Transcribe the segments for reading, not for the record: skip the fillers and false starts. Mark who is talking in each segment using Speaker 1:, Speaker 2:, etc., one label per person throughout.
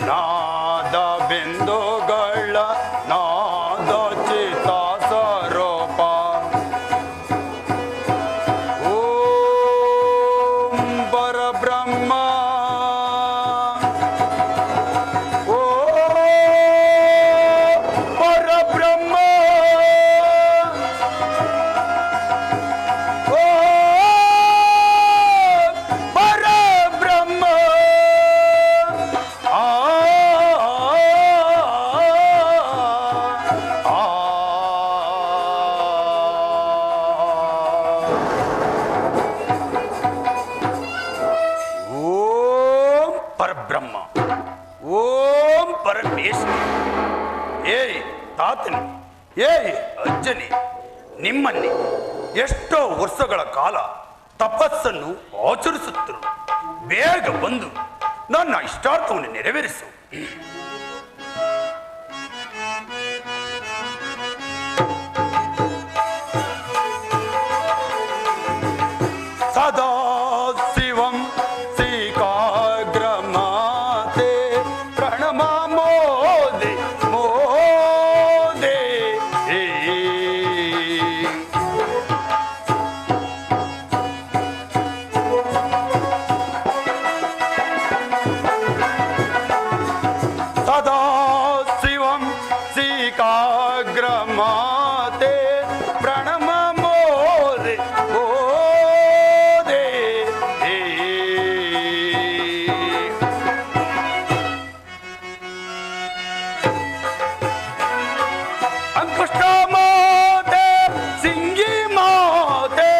Speaker 1: ನಾದ ಬಿಂದುಗಳ ನಾದ ಚಿತ್ತ ಸ್ವರೂಪ ಓಂ ಪರಬ್ರಹ್ಮ ಪರಬ್ರಹ್ಮ ಓಂ ಪರಮೇಶ್ವರ. ಏಯ್ ತಾತನಿ, ಏಯ್ ಅಜ್ಜನಿ, ನಿಮ್ಮನ್ನೇ ಎಷ್ಟೋ ವರ್ಷಗಳ ಕಾಲ ತಪಸ್ಸನ್ನು ಆಚರಿಸುತ್ತಿರು. ಬೇಗ ಬಂದು ನನ್ನ ಇಷ್ಟಾರ್ಥವನ್ನು ನೆರವೇರಿಸು. ಸದಾ ಶಿವಂ ಶ್ರೀಕಾಗ್ರಮಾತೆ ಪ್ರಣಮ ಮೋದೆ ಮೋದೆ. ಸದಾ ಶಿವಂ ಶ್ರೀಕಾಗ್ರಮಾತೆ ಪ್ರಣಮ ಮೋದೆ ಮೋದೆ. ಅಂಕುಷ್ಟ ಮಾತೆ ಸಿಂಗಿ ಮಾತೆ,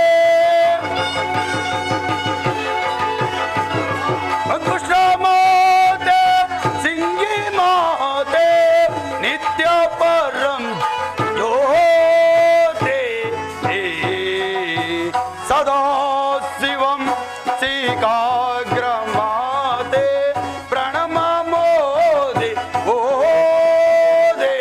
Speaker 1: ಅಂಕುಷ್ಟ ಮಾತೆ ಸಿಂಗಿ ಮಾತೆ ನಿತ್ಯ ಪರಂ ಜ್ಯೋತಿ. ಸದಾ ಶಿವಂ ಶ್ರೀಕಾಗ್ರಮಾತೆ ಪ್ರಣಮ ಮೋದೆ ಮೋದೆ.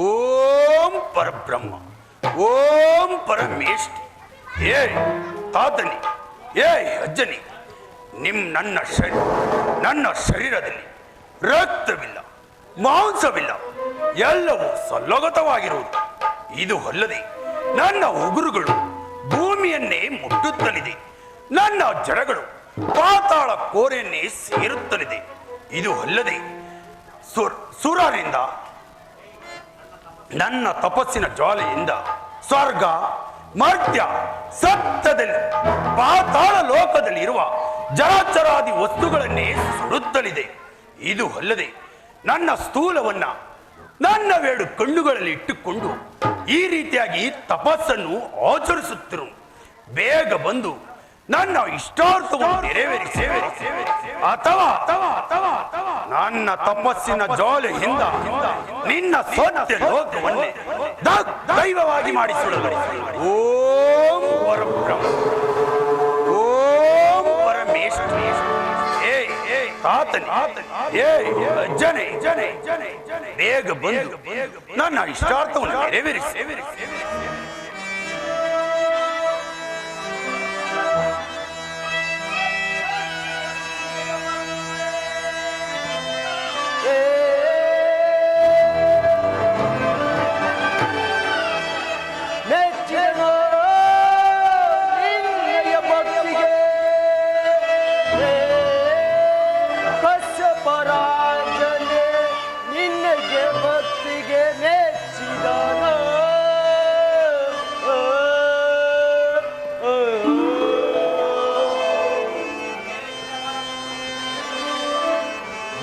Speaker 1: ಓಂ ಪರಬ್ರಹ್ಮ ಓಂ ಪರಮೇಶ್ವರ. ಏಯ್ ತಾತನಿ, ಏಯ್ ಅಜ್ಜನಿ, ನನ್ನ ಶರೀರದಲ್ಲಿ ರಕ್ತವಿಲ್ಲ, ಮಾಂಸವಿಲ್ಲ, ಎಲ್ಲವೂ ಸಲ್ಲಗತವಾಗಿರುವುದು. ಇದು ಅಲ್ಲದೆ ನನ್ನ ಉಗುರುಗಳು ಭೂಮಿಯನ್ನೇ ಮುಟ್ಟುತ್ತಲಿದೆ, ನನ್ನ ಜಡಗಳು ಪಾತಾಳ ಕೋರೆಯನ್ನೇ ಸೇರುತ್ತಲಿದೆ. ಇದು ಅಲ್ಲದೆ ಸುರರಿಂದ ನನ್ನ ತಪಸ್ಸಿನ ಜ್ವಾಲೆಯಿಂದ ಸ್ವರ್ಗ ಮರ್ತ್ಯ ಸಪ್ತದಲ್ಲಿ ಪಾತಾಳ ಲೋಕದಲ್ಲಿ ಇರುವ ಜರಾಚರಾದಿ ವಸ್ತುಗಳನ್ನೇ ಸುಡುತ್ತಲಿದೆ. ಇದು ಅಲ್ಲದೆ ನನ್ನ ಸ್ಥೂಲವನ್ನ ನನ್ನ 2 ಕಣ್ಣುಗಳಲ್ಲಿ ಇಟ್ಟುಕೊಂಡು ಈ ರೀತಿಯಾಗಿ ತಪಸ್ಸನ್ನು ಆಚರಿಸುತ್ತಿರು. ಬೇಗ ಬಂದು ನನ್ನ ಇಷ್ಟಾರ್ಥವನ್ನು ನೆರವೇರಿಸಿ, ಅಥವಾ ನನ್ನ ತಪಸ್ಸಿನ ಜ್ವಾಲೆಯಿಂದ ನಿನ್ನ ಸತ್ಯ ಲೋಕವನ್ನೇ ದೈವವಾಗಿ ಮಾಡಿಸುವುದು. ಓಂ ಪರಬ್ರಹ್ಮ ಓಂ ಪರಮೇಶ್ವರ. ತಾತನಿ, ಏಯ್ ಅಜ್ಜನೆ, ಬೇಗ ಬಂದು ನನ್ನ ಇಷ್ಟಾರ್ಥವನ್ನು ನೆರವೇರಿಸಿ.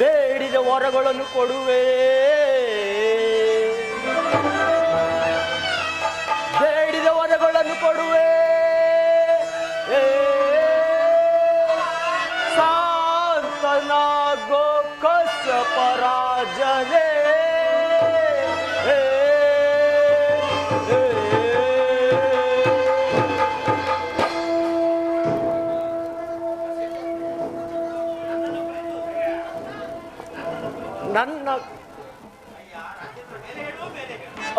Speaker 2: ಬೇಡಿದ ವರಗಳನ್ನು ಕೊಡುವೆ, ಬೇಡಿದ ವರಗಳನ್ನು ಕೊಡುವೆ. ಸಾಂತನಾಗೋ ಕಶ್ಯಪ ರಾಜನೇ, ನನ್ನ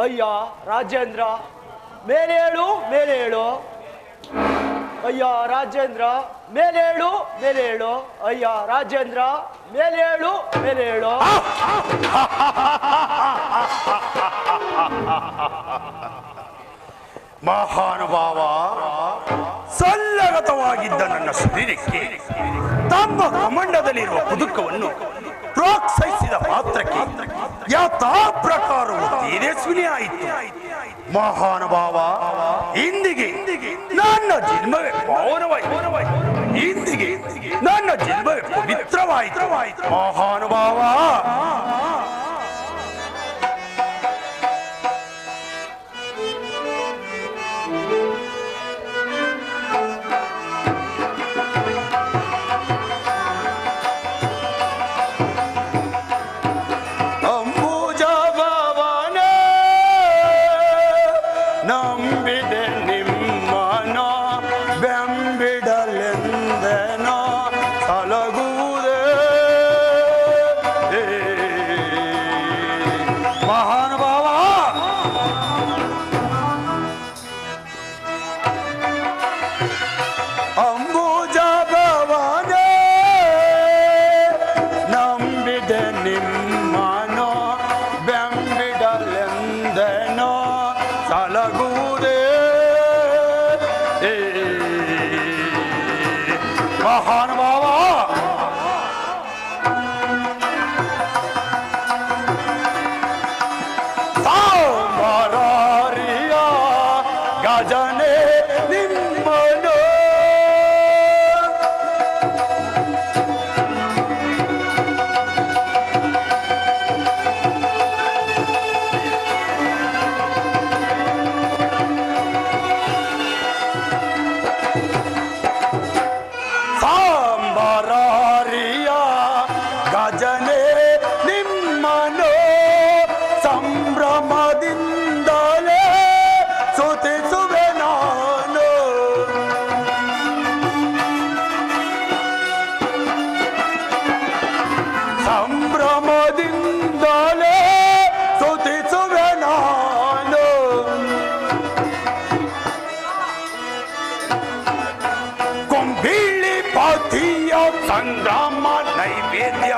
Speaker 2: ಅಯ್ಯ ರಾಜೇಂದ್ರ, ಮೇಲೆ ಹೇಳು ಮೇಲೆ ಹೇಳು. ಅಯ್ಯ ರಾಜೇಂದ್ರ ಮೇಲೇಳು ಮೇಲೇಳು. ಅಯ್ಯ ರಾಜೇಂದ್ರ ಮೇಲೇಳು ಮೇಲೇಳು.
Speaker 1: ಮಹಾನುಭಾವ, ಸಲ್ಲಗತವಾಗಿದ್ದ ನನ್ನ ಶರೀರಕ್ಕೆ ತಮ್ಮ ಕಮಂಡದಲ್ಲಿರುವ ಕುದುಕವನ್ನು ಪ್ರೋತ್ಸಾಹಿಸಿದ ಮಾತ್ರಕ್ಕೆ ಯಥಾ ಪ್ರಕಾರವು ತೇಜಸ್ವಿನಿ ಆಯಿತು. ಮಹಾನುಭಾವ, ಇಂದಿಗೆ ನನ್ನ ಜನ್ಮವೇ ಪಾವನವಾಯಿತು. ಇಂದಿಗೆ ನನ್ನ ಜನ್ಮವೇ ಪವಿತ್ರವಾಯಿತು. ಮಹಾನುಭಾವ, ನಂಬಿದೆ ನಿಮ್ಮನ ಬೆಂಬಿಡಲೆಂದನ ಸಲಗುವುದೇ. ಮಹಾನುಭಾವ, ಅಂಬುಜ ಭವನೇ ನಂಬಿದೆ ನಿಮ್ಮನ ಬೆಂಬಿಡಲೆಂದನ ಸಲಗುವುದೇ. ಮಹಾನುಭಾವ, ಸಾಂಬಾರಿಯ ಗಜನೆ ನಿಮ್ಮನು ಗಜನೆ ನಿಮ್ಮನು ಸಂಭ್ರಮದಿಂದಲೇ ಸ್ತುತಿಸುವೆ ನಾನು. ಸಂಭ್ರಮದಿಂದಲೇ ಸ್ತುತಿಸುವೆ ನಾನು. ಕೊಂಬಿಳಿ ಪಾತಿಯ ಸಂಗ್ರಾಮ ನೈವೇದ್ಯ,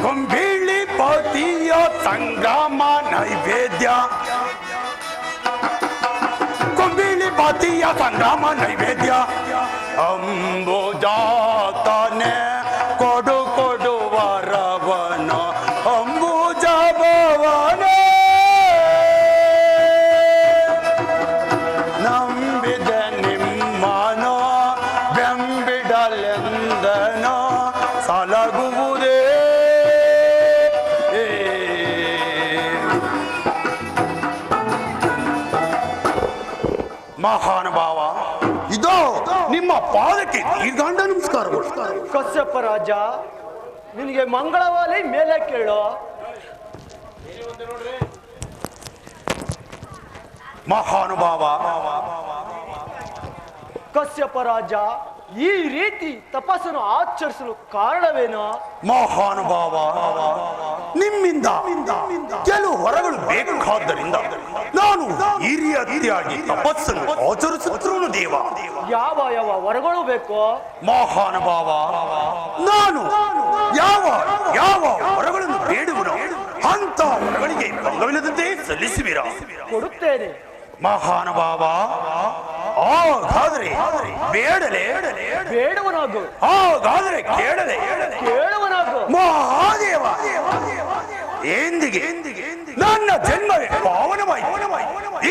Speaker 1: ಕೊಂಬಿಳಿ ಪಾತಿಯ ಸಂಗ್ರಾಮ ನೈವೇದ್ಯ, ಕೊಂಬಿಳಿ ಪಾತಿಯ ಸಂಗ್ರಾಮ ನೈವೇದ್ಯ. ಅಂಬುಜಾತನೆ ಕೊಡು ಕೊಡು ವರವನ, ಅಂಬುಜ ಭವನೇ ನಂಬಿದೆ ನಿಮ್ಮನ ಬೆಂಬಿಡಲೆಂದನ ಸಲಗುವುದೇ. ಮಹಾನುಭಾವ, ಇದೋ ನಿಮ್ಮ ಪಾದಕ್ಕೆ ದೀರ್ಘಾಂಡ ನಮಸ್ಕಾರಗಳು.
Speaker 2: ಕಶ್ಯಪ ರಾಜ, ನಿನಗೆ ಮಂಗಳವಾಲಿ ಮೇಲೆ ಕೇಳೋ.
Speaker 1: ಮಹಾನುಭಾವ,
Speaker 2: ಕಶ್ಯಪ ರಾಜ, ಈ ರೀತಿ ತಪಸ್ಸನ್ನು ಆಚರಿಸಲು ಕಾರಣವೇನು?
Speaker 1: ಮಹಾನುಭಾವ, ನಿಮ್ಮಿಂದ ಕೆಲವು ಹೊರಗಳು ಬೇಕಾದ್ದರಿಂದ ನಾನು ಹಿರಿಯ ಅತಿಯಾಗಿ ತಪಸ್ಸನ್ನು ಆಚರಿಸುತ್ತಿರುವುದು ದೇವ.
Speaker 2: ಯಾವ ಯಾವ ವರಗಳು ಬೇಕು?
Speaker 1: ಮಹಾನುಭಾವ, ನಾನು ಯಾವ ಯಾವ ಹೊರಗಳನ್ನು ಬೇಡುವನು ಅಂತ ಹೊರಗಳಿಗೆ ಭಂಗವಿಲ್ಲದಂತೆ ಸಲ್ಲಿಸುವಿರ?
Speaker 2: ಕೊಡುತ್ತೇನೆ.
Speaker 1: ಮಹಾನುಭಾವ, ಹಾಗಾದರೆ ಬೇಡಲೇ
Speaker 2: ಬೇಡವನಾಗು,
Speaker 1: ಹಾಗಾದರೆ ಕೇಳಲೇ
Speaker 2: ಕೇಳುವನಾಗು.
Speaker 1: ಮಹಾದೇವ, ಎಂದಿಗೆ ನನ್ನ ಜನ್ಮವೇ ಪಾವನವಾಯಿತು.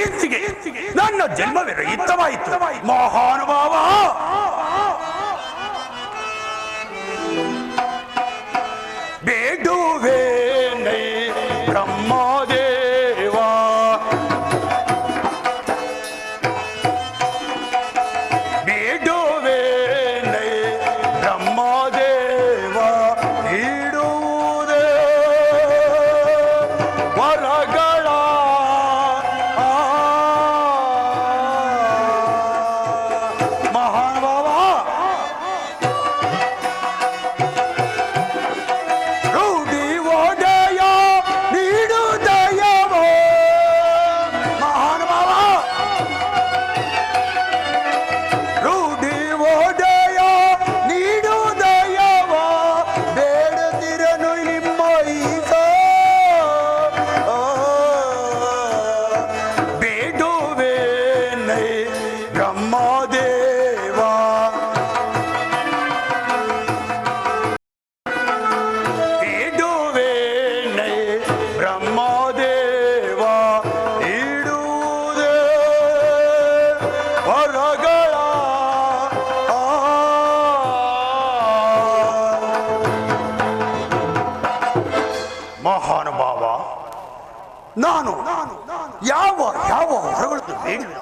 Speaker 1: ಎಂದಿಗೆ ನನ್ನ ಜನ್ಮವೇ ರಹಿತವಾಯಿತು. ಮಹಾನುಭಾವ, ಬೇಡುವೆ ನೈ ಬ್ರಹ್ಮದೇವ, ಬೇಡುವೆ ನೈ ಬ್ರಹ್ಮದೇವ, ಇಡುವುದೇ ವರಗಳ ಮಹಾನುಭಾವ. ರೂಢಿ ನೈ ಬ್ರಹ್ಮದೇವ ಇಡುವೆ ನೈ ಬ್ರಹ್ಮದೇವ ಇಡುವುದೇ ಹೊರಗಳ ಮಹಾನುಭಾವ ನಾನು ಯಾವ ಯಾವ ವರಗಳನ್ನು ಬೇಡಿವೆ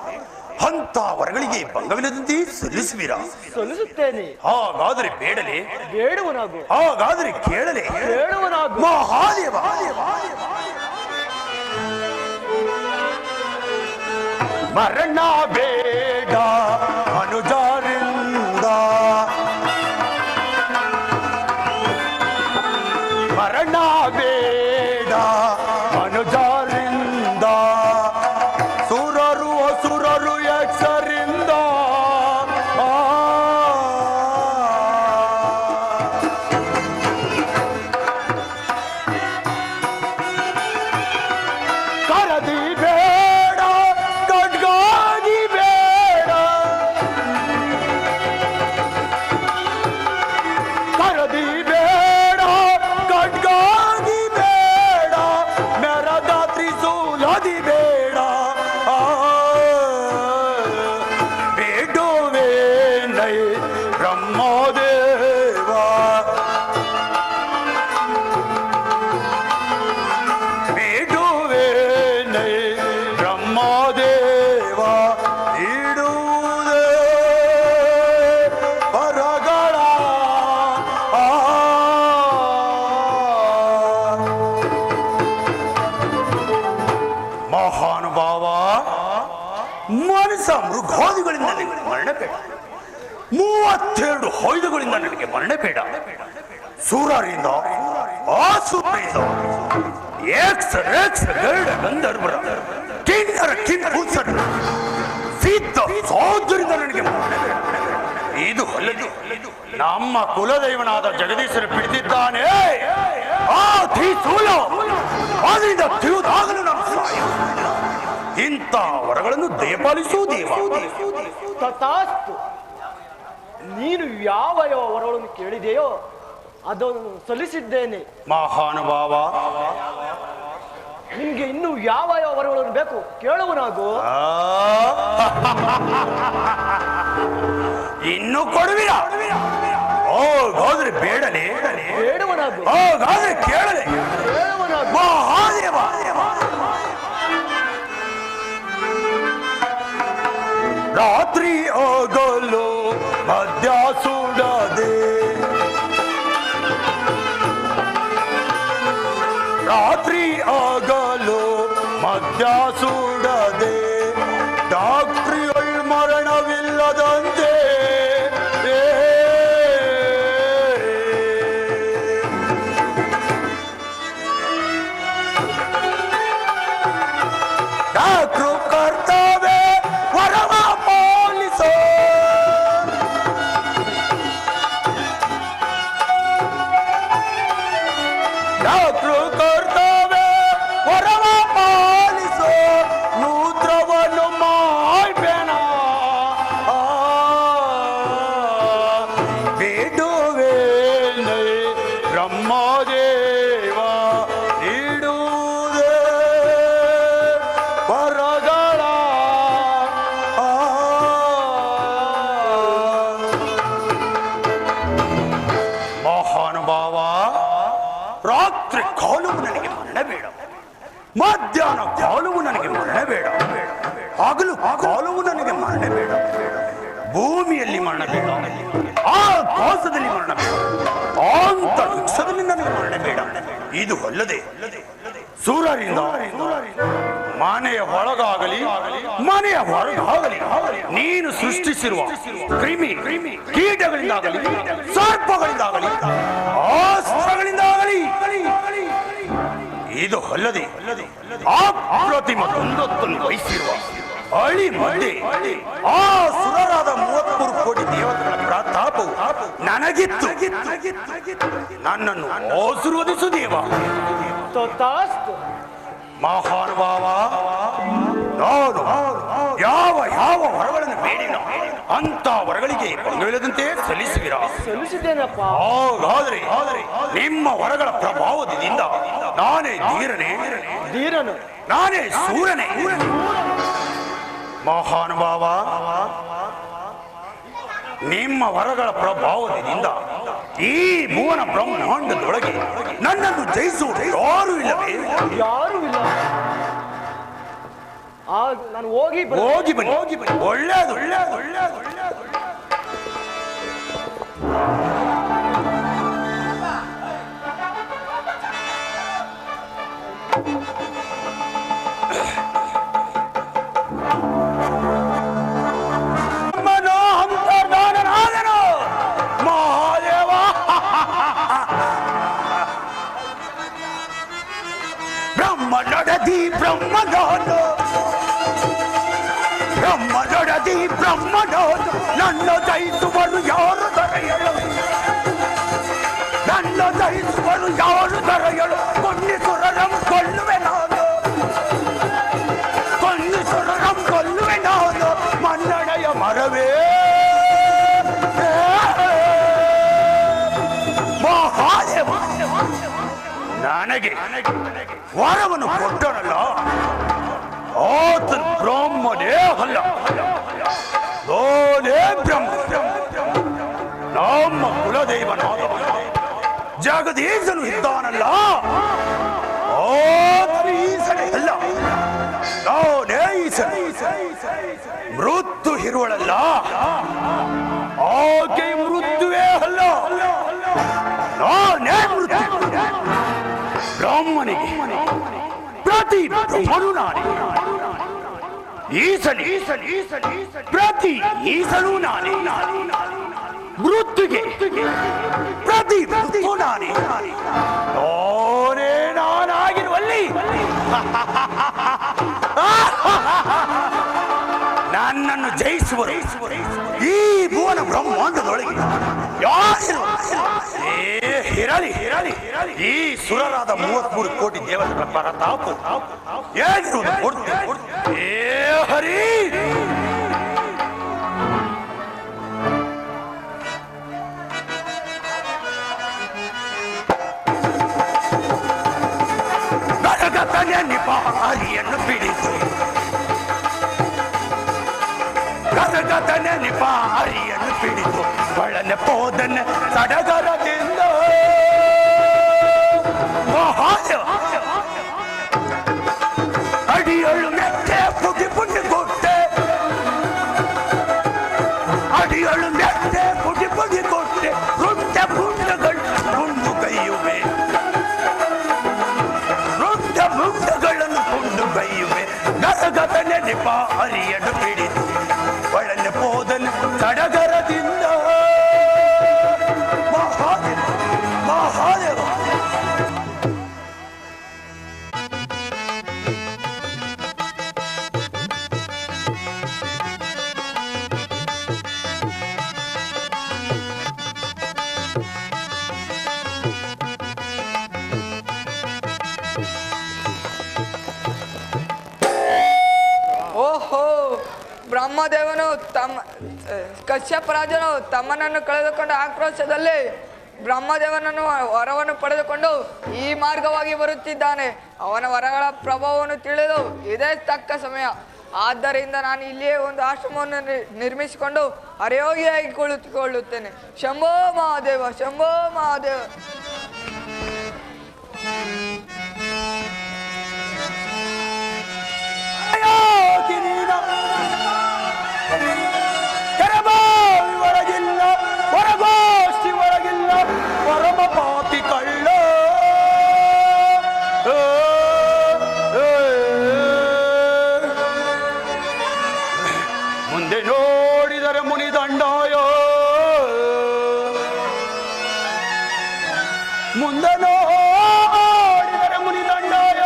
Speaker 1: ಅಂತ ವರಗಳಿಗೆ ಭಂಗವಿಲ್ಲದಂತೆ ಸಲ್ಲಿಸುವಿರಾ?
Speaker 2: ಸಲ್ಲಿಸುತ್ತೇನೆ.
Speaker 1: ಹಾಗಾದರೆ ಬೇಡಲೇ?
Speaker 2: ಬೇಡುವನಾಗು.
Speaker 1: ಹಾಗಾದರೆ ಕೇಳಲೇ?
Speaker 2: ಕೇಳುವನಾಗು.
Speaker 1: ಮಹಾದೇವ ಮರಣ ಬೇಡ ಅನುಜರಿಂದ ಮರಣ ಬೇಡ ಮನುಜರಿಂದ ಸುರರು ಅಸುರರು ಯಕ್ಷರಿಂದ ಕರದಿ ಬೇಡ ಖಡ್ಗಾಗಿ ಬೇಡ ಕರದಿ ಬೇಡ ಖಡ್ಗಾಗಿ ಬೇಡ ಮೆರದ ತ್ರಿಶೂಲದಿ ಬೇಡ ಬೇಡುವೆ ನೈ ಬ್ರಹ್ಮದೇವ ಬೇಡುವೆ ನೈ ಬ್ರಹ್ಮದೇವ ಇಡುವುದೇ ಹೊರಗಳ ಮಹಾನುಭಾವ ಮನಸ ಮೃಗಾದಿಗಳಿಂದ ನನಗೆ ಮರಣ ಬೇಡ 32 ಆಯುಧಗಳಿಂದ ನನಗೆ ಮರಣ ಬೇಡ ಸೂರರಿಂದ ಆಸುರರಿಂದ ಗರುಡ ಗಂಧರ್ವರ ಕಿನ್ನರ ಕಿಂಪುಸರ ಸಿದ್ಧ ಸಹೋದರಿಂದ ನನಗೆ ಮರಣ ಬೇಡ ಇದು ಅಲ್ಲದೆ ನಮ್ಮ ಕುಲದೈವನಾದ ಜಗದೀಶರು ಬಿಡಿದಿದ್ದಾನೆ ಆ ತ್ರಿಶೂಲ ಅದರಿಂದ ತಿರುವುದಾಗಲು ನಾನು ಸಾಯ ಇಂಥ ವರಗಳನ್ನು ದಯಪಾಲಿಸು ದೇವ.
Speaker 2: ತಥಾಸ್ತು. ನೀನು ಯಾವ ಯಾವ ವರಗಳನ್ನು ಕೇಳಿದೆಯೋ ಅದನ್ನು ಸಲ್ಲಿಸಿದ್ದೇನೆ.
Speaker 1: ಮಹಾನುಭಾವ
Speaker 2: ನಿಮ್ಗೆ ಇನ್ನು ಯಾವ ಯಾವ ವರಗಳನ್ನು ಬೇಕು ಕೇಳುವನಾಗು.
Speaker 1: ಇನ್ನು ಕೊಡುವಿರಾ? ಹಾಗಾದ್ರೆ ಬೇಡಲೇ?
Speaker 2: ಬೇಡುವನಾಗು.
Speaker 1: ಹಾಗಾದ್ರೆ ಕೇಳಲೇ?
Speaker 2: ಕೇಳುವನಾಗು.
Speaker 1: ಮಹಾದೇವ ರಾತ್ರಿ ಆಗಲು ಮಧ್ಯ ಸುಡದೆ ರಾತ್ರಿ ಆಗಲು ಮಧ್ಯ ಸುಡದೆ ಡಾಕ್ಟ್ರಿಯಲ್ ಮರಣವಿಲ್ಲದಂತೆ ಡಾಕ್ಟ್ರು ಕರ್ತವ್ಯ ವರವ ಪಾಲಿಸೋ ಡಾಕ್ಟ್ರು ಕರ್ತವ್ಯ ವರವ ಪಾಲಿಸೋ ಮೂತ್ರವನ್ನು ಮಾಡ್ಬೇಡ ಬೇಡುವೆ ನೈ ಬ್ರಹ್ಮದೇವ ನೀಡುವುದೇ ವರಗಳ ಮಹಾನುಭಾವ ರಾತ್ರಿ ಕಾಲವು ನನಗೆ ಮರಣ ಬೇಡ ಮಧ್ಯಾಹ್ನ ಕಾಲವು ನನಗೆ ಮರಣ ಬೇಡ ಹಗಲು ಕಾಲವು ನನಗೆ ಮರಣ ಬೇಡ ಭೂಮಿಯಲ್ಲಿ ಮರಣ ಬೇಡ ಆಕಾಶದಲ್ಲಿ ಮರಣ ಬೇಡ ಅಂತರಿಕ್ಷದಲ್ಲಿ ನನಗೆ ಮರಣ ಬೇಡ ಇದು ಅಲ್ಲದೆ ಸೂರ್ಯರಿಂದ ಮನೆಯ ಒಳಗಾಗಲಿ ಮನೆಯ ಹೊರಗಾಗಲಿ ನೀನು ಸೃಷ್ಟಿಸಿರುವ ಕ್ರಿಮಿ ಕೀಟಗಳಿಂದಾಗಲಿ ಸರ್ಪಗಳಿಂದಾಗಲಿ ಅಸ್ತ್ರಗಳಿಂದಾಗಲಿ ಇದು ಅಲ್ಲದೆ ಅಪ್ರತಿಮ ತೊಂದತ್ತನ್ನು ವಹಿಸಿರುವ ಅಳಿ ಮಧ್ಯೆ ಆ ಸುರರಾದ 33 ಕೋಟಿ ದೇವತೆಗಳ ಪ್ರತಾಪವು ನನಗಿತ್ತು ನನ್ನನ್ನು ಆಶೀರ್ವದಿಸು ದೇವ.
Speaker 2: ತಥಾಸ್ತು.
Speaker 1: ಮಹಾನುಭಾವ, ನಾನು ಯಾವ ಯಾವ ವರಗಳನ್ನು ಬೇಡಿನೋ ಅಂತ ವರಗಳಿಗೆ ಪಂಗವಿಲ್ಲದಂತೆ ಸಲ್ಲಿಸುವಿರಾ?
Speaker 2: ಸಲ್ಲಿಸಿದ್ದೇನಪ್ಪ.
Speaker 1: ಹಾಗಾದ್ರೆ ನಿಮ್ಮ ವರಗಳ ಪ್ರಭಾವದಿಂದ ನಾನೇ
Speaker 2: ಧೀರನು,
Speaker 1: ನಾನೇ ಸೂರನೇ. ಮಹಾನುಭಾವ, ನಿಮ್ಮ ವರಗಳ ಪ್ರಭಾವದಿಂದ ಈ ಭುವನ ಬ್ರಹ್ಮಾಂಡದೊಳಗೆ ನನ್ನನ್ನು ಜಯಿಸುವುದು ಯಾರು ಇಲ್ಲವೇ?
Speaker 2: ಯಾರು ಇಲ್ಲ. ನಾನು ಹೋಗಿ
Speaker 1: ಬನ್ನಿ. ಒಳ್ಳೆಯದು. ಬ್ರಹ್ಮನೋದು ನನ್ನ ಜಯಿಸುವರು ಯಾರು ದೊರೆಯಲು? ನನ್ನ ಜಯಿಸುವರು ಯಾರು ದೊರೆಯಲು? ಕೊನ್ನಿಸುರರಂ ಕೊಲ್ಲುವೆ ನಾನು, ಕೊನ್ನಿಸುರರಂ ಕೊಲ್ಲುವೆ ನಾನು. ಮನ್ನಣೆಯ ಮರವೇ ಮಹಾದೇವ, ನನಗೆ ವರವನ್ನು ಕೊಟ್ಟನಲ್ಲ, ಆತನು ಬ್ರಹ್ಮನೇ ಅಲ್ಲ, ಓನೇ ಬ್ರಹ್ಮ. ನಮ್ಮ ಕುಲದೈವನಾದ ಜಗದೀಶನು ಇದ್ದಾನಲ್ಲ, ಆತನು ಈಸನೇ ಅಲ್ಲ, ನಾನೇ ಈಸನೇ. ಮೃತ್ಯು ಇರುವಳಲ್ಲ, ಆಕೆ ಮೃತ್ಯುವೇ ಅಲ್ಲ, ನಾನೇ ಮೃತ್ಯು. ಬ್ರಾಹ್ಮಣಿಗೆ ಪ್ರತಿ ಬ್ರಹ್ಮನು ನಾನೇ, ಪ್ರತಿ ಈಸನು ನಾನೇ. ಮೃತ್ಯುಗೆ ಪ್ರತಿ ಮೃತ್ಯು ನಾನೇ. ನಾನಾಗಿರುವಲ್ಲಿ ನನ್ನನ್ನು ಜಯಿಸುವರು ಈ ಭುವನ ಬ್ರಹ್ಮಾಂಡದೊಳಗೆ ಯಾರು? ಇರಲಿ, ಈ ಸುರರಾದ 33 ಕೋಟಿ ದೇವತೆಗಳ ಪರತಾಪು ಏನಿರುವುದು ಏ ಹರಿ. ಗದಗತನೆ ನಿಪಾರಿಯನ್ನು ಬಿಡಿತು, ಗದಗತನೆ ನಿಪಾರಿಯನ್ನು ಬಿಡಿತು, ಒಳನೆ ಪೋದನೆ ಸಡಗರದಿಂದ. ಮಹಾದೇವ, ಅಡಿಯಳು ಮೆತ್ತೆ ಪುಟಿ ಪುಟಿ ಕೊಟ್ಟೆ, ಅಡಿಯಳು ಮೆತ್ತೆ ಪುಟಿ ಪುಟಿ ಕೊಟ್ಟೆ, ವೃತ್ತ ಪುಂಡಗಳು ಕೊಂಡು ಕೈಯುವೆ, ವೃತ್ತ ಪುಂಡಗಳನ್ನು ಕೊಂಡು ಕೈಯುವೆ. ಗದಗತನೆ ನಿಪಾರಿಯನ್ನು ಬಿಡಿತು, ಒಳನೆ ಪೋದನೆ ಸಡಗರದಿಂದ. ಮಹಾದೇವ, ಮಹಾದೇವ.
Speaker 3: ಓಹೋ, ಬ್ರಹ್ಮದೇವನು ಕಶ್ಯಪ ರಾಜನು ತಮ್ಮನನ್ನು ಕಳೆದುಕೊಂಡ ಆಕ್ರೋಶದಲ್ಲಿ ಬ್ರಹ್ಮದೇವನನ್ನು ವರವನ್ನು ಪಡೆದುಕೊಂಡು ಈ ಮಾರ್ಗವಾಗಿ ಬರುತ್ತಿದ್ದಾನೆ. ಅವನ ವರಗಳ ಪ್ರಭಾವವನ್ನು ತಿಳಿದು ಇದೇ ತಕ್ಕ ಸಮಯ. ಆದ್ದರಿಂದ ನಾನು ಇಲ್ಲಿಯೇ ಒಂದು ಆಶ್ರಮವನ್ನು ನಿರ್ಮಿಸಿಕೊಂಡು ಹರಯೋಗಿಯಾಗಿ ಕುಳಿತುಕೊಳ್ಳುತ್ತೇನೆ. ಶಂಭೋ ಮಹಾದೇವ, ಶಂಭೋ ಮಹಾದೇವ.
Speaker 1: ಒಳಗಿಲ್ಲ, ಹೊರಗೋಷ್ಠಿ ಒಳಗಿಲ್ಲ, ಪರಮ ಪಾಪಿ ಕಳ್ಳ. ಮುಂದೆ ನೋಡಿದರೆ ಮುನಿದಂಡಾಯ, ಮುಂದೆ ನೋಡಿದರೆ ಮುನಿದಂಡಾಯ.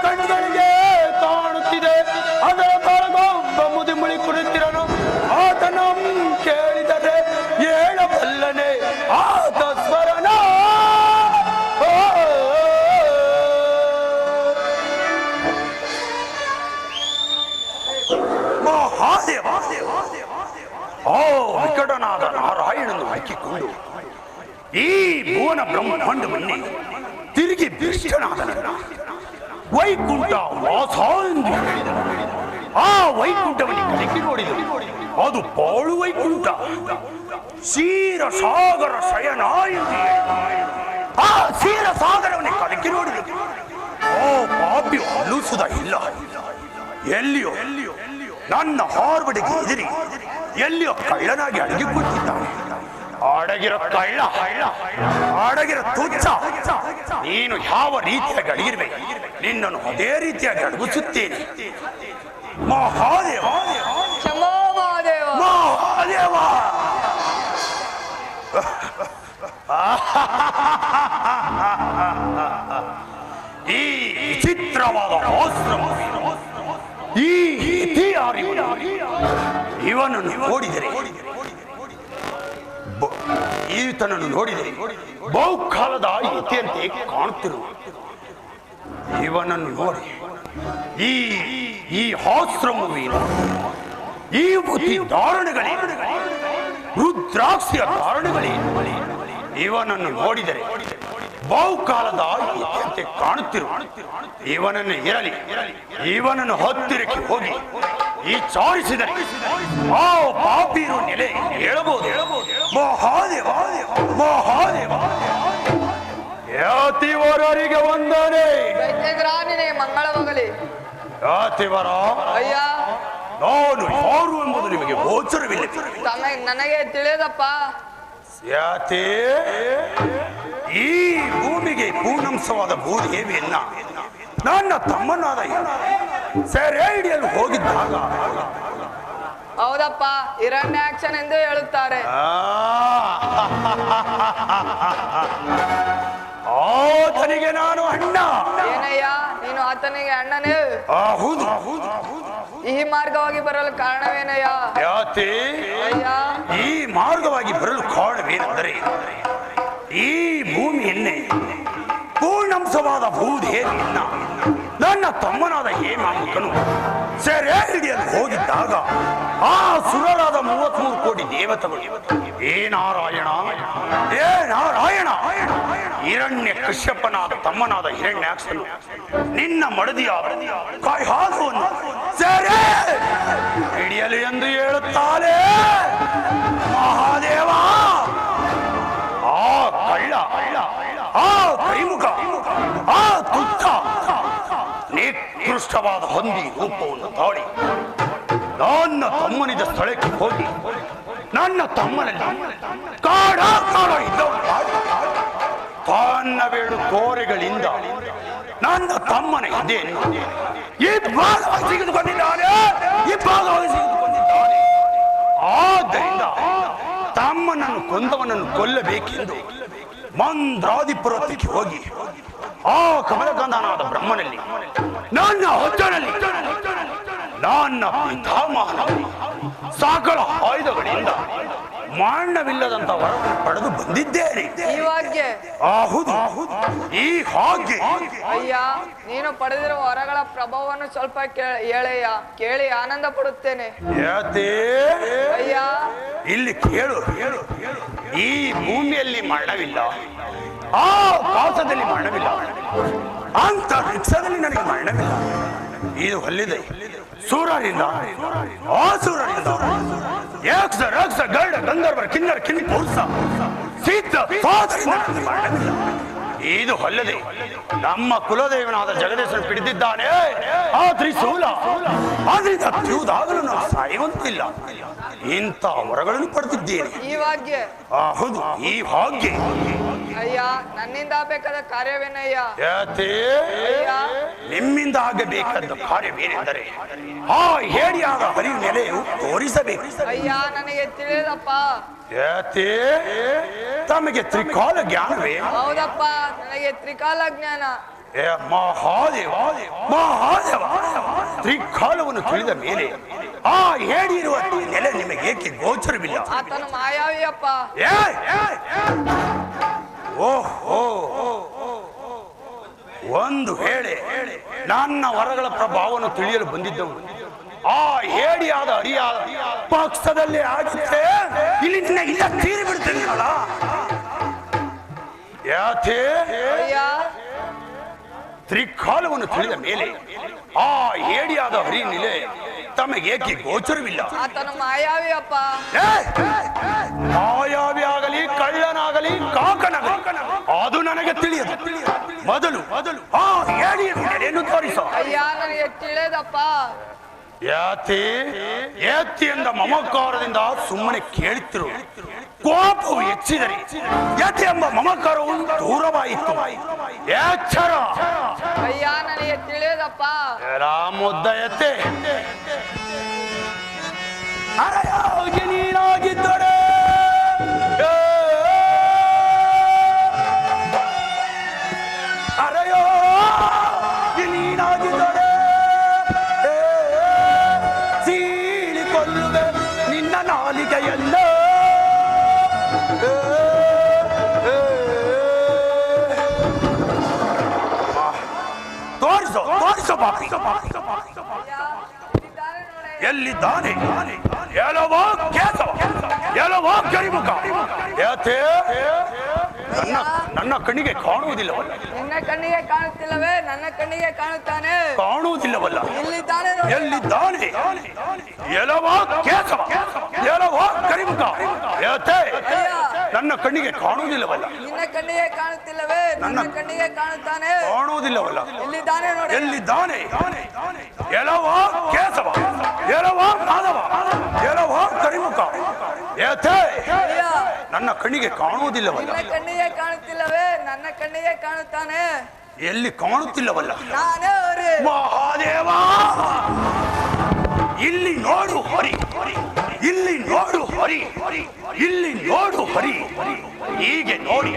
Speaker 1: ಕಣ್ಗಳಿಗೆ ಕಾಣುತ್ತಿದೆ, ಅದರ ತಳಗೊಬ್ಬ ಮುದಿಮುಳಿ ಕುಳಿತಿರನು. ಆತನ ಕೇಳಿದರೆ ಹೇಳಬಲ್ಲನೆ ಆತ ಸ್ವರನ. ಮಹಾದೇವ ಆ ವಿಕಟನಾದ ನಾರಾಯಣನು ಹಾಕಿಕೊಂಡು ಈ ಭುವನ ಬ್ರಹ್ಮಾಂಡವನ್ನೇ ತಿರುಗಿ ಭ್ರಷ್ಟನಾದನಲ್ಲ. ವೈಕುಂಠ ವಾಸ ಎಂದು ಹೇಳಿದನು. ಆ ವೈಕುಂಠವನ್ನು ಕಲಕಿ ನೋಡಿದನು. ಅದು ಪಾಳು ವೈಕುಂಠ. ಕ್ಷೀರಸಾಗರ ಶಯನ ಎಂದು ಆ ಕ್ಷೀರಸಾಗರವನ್ನೇ ಕಲಕಿ ನೋಡಿದನು. ಓ ಪಾಪಿ ಅಲ್ಲೂಸುದ ಇಲ್ಲ. ಎಲ್ಲಿಯೋ ನನ್ನ ಹಾರ್ಬಡಿಗೆ ಎದಿರಿ ಎಲ್ಲಿಯೋ ಕಳ್ಳನಾಗಿ ಅಡಗಿ ಕೂತಿದ್ದಾನೆ. ಅಡಗಿರೋ ಕಳ್ಳ ಅಡಗಿರೋ ತುಚ್ಚ. ನೀನು ಯಾವ ರೀತಿಯಾಗಿ ಅಡಗಿರುವೆ, ನಿನ್ನನ್ನು ಅದೇ ರೀತಿಯಾಗಿ ಅಡಗಿಸುತ್ತೇನೆ. ಮಹಾದೇವ
Speaker 3: ಕ್ಷಮೋ ಮಹಾದೇವ.
Speaker 1: ಮಹಾದೇವ ಈ ವಿಚಿತ್ರವಾದ ಆಶ್ರಮ, ಈ ಇವನನ್ನು ನೋಡಿದರೆ ಈತನನ್ನು ನೋಡಿದರೆ ಬಹುಕಾಲದ ಇತಿಯಂತೆ ಕಾಣುತ್ತಿರುವ ಇವನನ್ನು ನೋಡಿ ಈ ಆಶ್ರಮವೇನು, ಈ ಬುದ್ಧಿ ಧಾರಣೆಗಳೇ, ರುದ್ರಾಕ್ಷಿಯ ಧಾರಣೆಗಳೇ. ಇವನನ್ನು ನೋಡಿದರೆ ಬಹುಕಾಲದ ಇತಿಯಂತೆ ಕಾಣುತ್ತಿರುವ ಇವನನ್ನು ಇರಲಿ, ಇವನನ್ನು ಹತ್ತಿರಕ್ಕೆ ಹೋಗಿ ವಿಚಾರಿಸಿದರೆ ಆ ಪಾಪಿರು ನೆಲೆ ಹೇಳಬಹುದು. ಮಹಾದೇವ ಮಹಾದೇವ ಯಾತಿವರರಿಗೆ ವಂದನೆ.
Speaker 3: ನಿನಗೆ ಮಂಗಳವಾಗಲಿ.
Speaker 1: ಯಾತಿವರ
Speaker 3: ಅಯ್ಯ,
Speaker 1: ನಾನು ಯಾರು ಎಂಬುದು ನಿಮಗೆ ಗೋಚರವಿಲ್ಲ.
Speaker 3: ನನಗೆ ತಿಳಿದಪ್ಪ.
Speaker 1: ಯಾತೆ ಈ ಭೂಮಿಗೆ ಪೂರ್ಣಂಶವಾದ ಭೂದೇವಿಯನ್ನ ನನ್ನ ತಮ್ಮನಾದ ಸೆರೆಹಿಡಿಯಲು ಹೋಗಿದ್ದಾಗ
Speaker 3: ಹೌದಪ್ಪ, ಹಿರಣ್ಯಾಕ್ಷನ್ ಎಂದು ಹೇಳುತ್ತಾರೆ.
Speaker 1: ಆತನಿಗೆ ನಾನು ಅಣ್ಣ.
Speaker 3: ಏನಯ್ಯ, ನೀನು ಆತನಿಗೆ ಅಣ್ಣನೇ?
Speaker 1: ಹೌದು.
Speaker 3: ಈ ಮಾರ್ಗವಾಗಿ ಬರಲು ಕಾರಣವೇನಯ್ಯ?
Speaker 1: ಯಾತೆ ಈ ಮಾರ್ಗವಾಗಿ ಬರಲು ಕಾರಣವೇನೆಂದರೆ ಈ ಭೂಮಿಯನ್ನೇ ಪೂರ್ಣಂಶವಾದ ಭೂದೇವಿಯನ್ನ ನನ್ನ ತಮ್ಮನಾದ ಹೇಮಾಂಬಕನು ಸೆರೆ ಹಿಡಿಯಲು ಹೋಗಿದ್ದಾಗ ಆ ಸುರರಾದ 33 ಕೋಟಿ ದೇವತೆಗಳು ಏ ನಾರಾಯಣ ಹಿರಣ್ಯ ಕಶ್ಯಪನಾದ ತಮ್ಮನಾದ ಹಿರಣ್ಯಾಕ್ಷನು ನಿನ್ನ ಮಡದಿಯಾದ ಕಾಯ್ಹಾಸವನ್ನು ಸೆರೆ ಹಿಡಿಯಲು ಎಂದು ಹೇಳುತ್ತಾಳೆ. ಮಹಾದೇವ ಆ ಕಳ್ಳ, ಆ ಕೈಮುಖ, ಆ ತುತ್ತ ನಿಕೃಷ್ಟವಾದ ಹೊಂದಿ ರೂಪವನ್ನು ತಾಳಿ ನನ್ನ ತಮ್ಮನಿದ ಸ್ಥಳಕ್ಕೆ ಹೋಗಿ ನನ್ನ ತಮ್ಮನಲ್ಲಿ ಕಾಡ ಇದ್ದವನು ತನ್ನ ಬೇಡು ಕೋರೆಗಳಿಂದ ನನ್ನ ತಮ್ಮನ ಹಿಂದೆಯನ್ನು ಇಬ್ಬಾಗವಾಗಿ ಸಿಗಿದುಕೊಂಡಿದ್ದಾನೆ. ಆದ್ದರಿಂದ ತಮ್ಮನನ್ನು ಕೊಂದವನನ್ನು ಕೊಲ್ಲಬೇಕೆಂದು ಮಂದ್ರಾದಿಪುರಕ್ಕೆ ಹೋಗಿ ಆ ಕಮಲಕಂದನಾದ ಬ್ರಹ್ಮನಲ್ಲಿ ನನ್ನ ಹೊಚ್ಚನಲ್ಲಿ ನನ್ನ ಪಿತಾಮಹನಲ್ಲಿ ಸಕಲ ಆಯುಧಗಳಿಂದ ಮಾನವಿಲ್ಲದಂತ ವರವನ್ನು ಪಡೆದು ಬಂದಿದ್ದೇನೆ. ಈ ಹಾಗೆ
Speaker 3: ಅಯ್ಯ, ನೀನು ಪಡೆದಿರುವ ವರಗಳ ಪ್ರಭಾವವನ್ನು ಸ್ವಲ್ಪ ಹೇಳಯ್ಯ, ಕೇಳಿ ಆನಂದ ಪಡುತ್ತೇನೆ.
Speaker 1: ಅಯ್ಯ, ಇಲ್ಲಿ ಕೇಳು. ಈ ಭೂಮಿಯಲ್ಲಿ ಮರಣವಿಲ್ಲ, ಆ ಕಾಸದಲ್ಲಿ ಮರಣವಿಲ್ಲ, ಅಂತ ರಿಕ್ಷದಲ್ಲಿ ನನಗೆ ಮರಣವಿಲ್ಲ. ಇದು ಹೊಲ್ಲಿದೆ ಸೂರರಿಂದ, ಆ ಸೂರರಿಂದ ಯಕ್ಷ ರಕ್ಷ ಗರುಡ ಗಂಧರ್ವರ ಕಿನ್ನರ ಕಿನ್ನಿ ಪುರುಷ ಸಿದ್ಧ ಸೋದರಿಂದ ಮರಣವಿಲ್ಲ. ಇದು ಹೊಲ್ಲದೆ ನಮ್ಮ ಕುಲದೇವನಾದ ಜಗದೀಶನು ಹಿಡಿದಿದ್ದಾನೆ ಆ ತ್ರಿಶೂಲ. ಆದ್ರಿಂದ ತ್ಯೂದಾಗಲು ನಾವು ಸಾಯುವಂತಿಲ್ಲ. ಇಂಥ ವರಗಳನ್ನು ಪಡೆದಿದ್ದೇನೆ. ಹೌದು, ಈ ಭಾಗ್ಯ.
Speaker 3: ಅಯ್ಯ, ನನ್ನಿಂದ ಆಗಬೇಕಾದ ಕಾರ್ಯವೇನಯ್ಯ?
Speaker 1: ನಿಮ್ಮಿಂದ ಆಗಬೇಕಾದ ಕಾರ್ಯವೇನೆಂದರೆ ಆ ಹೇಡಿಯಾದ ಹರಿವು ನೆಲೆಯು ತೋರಿಸಬೇಕು.
Speaker 3: ಅಯ್ಯ, ನನಗೆ ತಿಳಿದಪ್ಪ.
Speaker 1: ತಮಗೆ ತ್ರಿಕಾಲ ಜ್ಞಾನವೇ?
Speaker 3: ಹೌದಪ್ಪ, ನನಗೆ ತ್ರಿಕಾಲ ಜ್ಞಾನ.
Speaker 1: ಮಹಾದೇವ ಮಹಾದೇವ, ತ್ರಿಕಾಲವನ್ನು ತಿಳಿದ ಮೇಲೆ ಆ ಹೇಡಿ ಇರುವ ನೆಲೆ ನಿಮಗೆ ಏಕೆ ಗೋಚರವಿಲ್ಲ?
Speaker 3: ಆತನು ಮಾಯಾವಿಯಪ್ಪ.
Speaker 1: ಓಹೋ, ಒಂದು ವೇಳೆ ನನ್ನ ವರಗಳ ಪ್ರಭಾವವನ್ನು ತಿಳಿಯಲು ಬಂದಿದ್ದವನು ಆ ಹೇಡಿಯಾದ ಹರಿಯಾದ ಪಕ್ಷದಲ್ಲಿ ಆಗಿದ್ರೆ ಇಲ್ಲಿ ಇಲ್ಲ ತೀರಿ ಬಿಡ್ತೀನಲ್ಲ. ಯಾಕೆ
Speaker 3: ಅಯ್ಯ
Speaker 1: ತ್ರಿಕಾಲವನ್ನು ತಿಳಿದ ಮೇಲೆ ಆ ಹೇಡಿಯಾದ ಹರಿನಿಲೆ ತಮಗೇಕೆ ಗೋಚರವಿಲ್ಲ?
Speaker 3: ಆತನ ಮಾಯಾವಿ ಅಪ್ಪ.
Speaker 1: ಮಾಯಾವಿ ಆಗಲಿ ಕಳ್ಳನಾಗಲಿ ಕಾಕನಾಗಲಿ ಅದು ನನಗೆ ತಿಳಿಯದು. ಮೊದಲು ಆ ಹೇಡಿಯನ್ನು ತೋರಿಸ.
Speaker 3: ಅಯ್ಯ ನನಗೆ ತಿಳಿದಪ್ಪ.
Speaker 1: ಯಾತಿ ಎಂದ ಮಮಕಾರದಿಂದ ಸುಮ್ಮನೆ ಕೇಳುತ್ತಿರು. ಕೋಪವು ಹೆಚ್ಚಿದರೆ ಯತಿ ಎಂಬ ಮಮಕಾರವು ದೂರವಾಯಿತು. ಎಚ್ಚರ.
Speaker 3: ಅಯ್ಯ ನನಗೆ ತಿಳಿದಪ್ಪ.
Speaker 1: ಮುದ್ದಯತ್ತೆ ಅರೆಯಾಗಿ ನೀನಾಗಿದ್ದರೆ ಅರೆಯೋ ನೀನಾಗಿದ್ದರೆ ಸೀಳಿಕೊಳ್ಳುವೆ ನಿನ್ನ ನಾಲಿಗೆಯಲ್ಲ. ತೋರಿಸೋ ಬಾಕಿ ಎಲ್ಲಿದ್ದಾನೆ? ಎಲ್ಲವೋ ಕೇಸವ, ಎಲ್ಲವೋ ಕರಿಮುಖ. ಯಾತೆ ನನ್ನ ಕಣ್ಣಿಗೆ ಕಾಣುವುದಿಲ್ಲವಲ್ಲ?
Speaker 3: ನಿನ್ನ ಕಣ್ಣಿಗೆ ಕಾಣುತ್ತಿಲ್ಲವೇ? ನನ್ನ ಕಣ್ಣಿಗೆ ಕಾಣುತ್ತಾನೆ.
Speaker 1: ಕಾಣುವುದಿಲ್ಲವಲ್ಲ?
Speaker 3: ಎಲ್ಲಿದ್ದಾನೆ?
Speaker 1: ಎಲ್ಲಿದ್ದಾನೆ? ಎಲ್ಲವೋ ಕೇಸವ, ಎಲ್ಲವೋ ಕರಿಮುಖ. ಯಾತೆ ನನ್ನ ಕಣ್ಣಿಗೆ ಕಾಣುವುದಿಲ್ಲವಲ್ಲ?
Speaker 3: ನಿನ್ನ ಕಣ್ಣಿಗೆ ಕಾಣುತ್ತಿಲ್ಲವೇ? ನನ್ನ ಕಣ್ಣಿಗೆ ಕಾಣುತ್ತಾನೆ.
Speaker 1: ಕಾಣುವುದಿಲ್ಲವಲ್ಲ?
Speaker 3: ಎಲ್ಲಿದ್ದಾನೆ ನೋಡಿ.
Speaker 1: ಎಲ್ಲಿದ್ದಾನೆ? ಎಲ್ಲವೋ ಕೇಸವ, ಎಲ್ಲವೋ ಮಾಧವ, ಎಲ್ಲವೋ ಕರಿಮುಖ. ಯಾತೆ ನನ್ನ ಕಣ್ಣಿಗೆ ಕಾಣುವುದಿಲ್ಲವಲ್ಲ?
Speaker 3: ನಿನ್ನ ಕಣ್ಣಿಗೆ ಕಾಣುತ್ತಿಲ್ಲವೇ? ನನ್ನ ಕಣ್ಣಿಗೆ ಕಾಣುತ್ತಾನೆ.
Speaker 1: ಎಲ್ಲಿ ಕಾಣುತ್ತಿಲ್ಲವಲ್ಲ?
Speaker 3: ನಾನೇ ಹರಿ.
Speaker 1: ಮಹಾದೇವ ಇಲ್ಲಿ ನೋಡು ಹರಿ, ಇಲ್ಲಿ ನೋಡು ಹರಿ, ಇಲ್ಲಿ ನೋಡು ಹರಿ. ಹೀಗೆ ನೋಡಿ,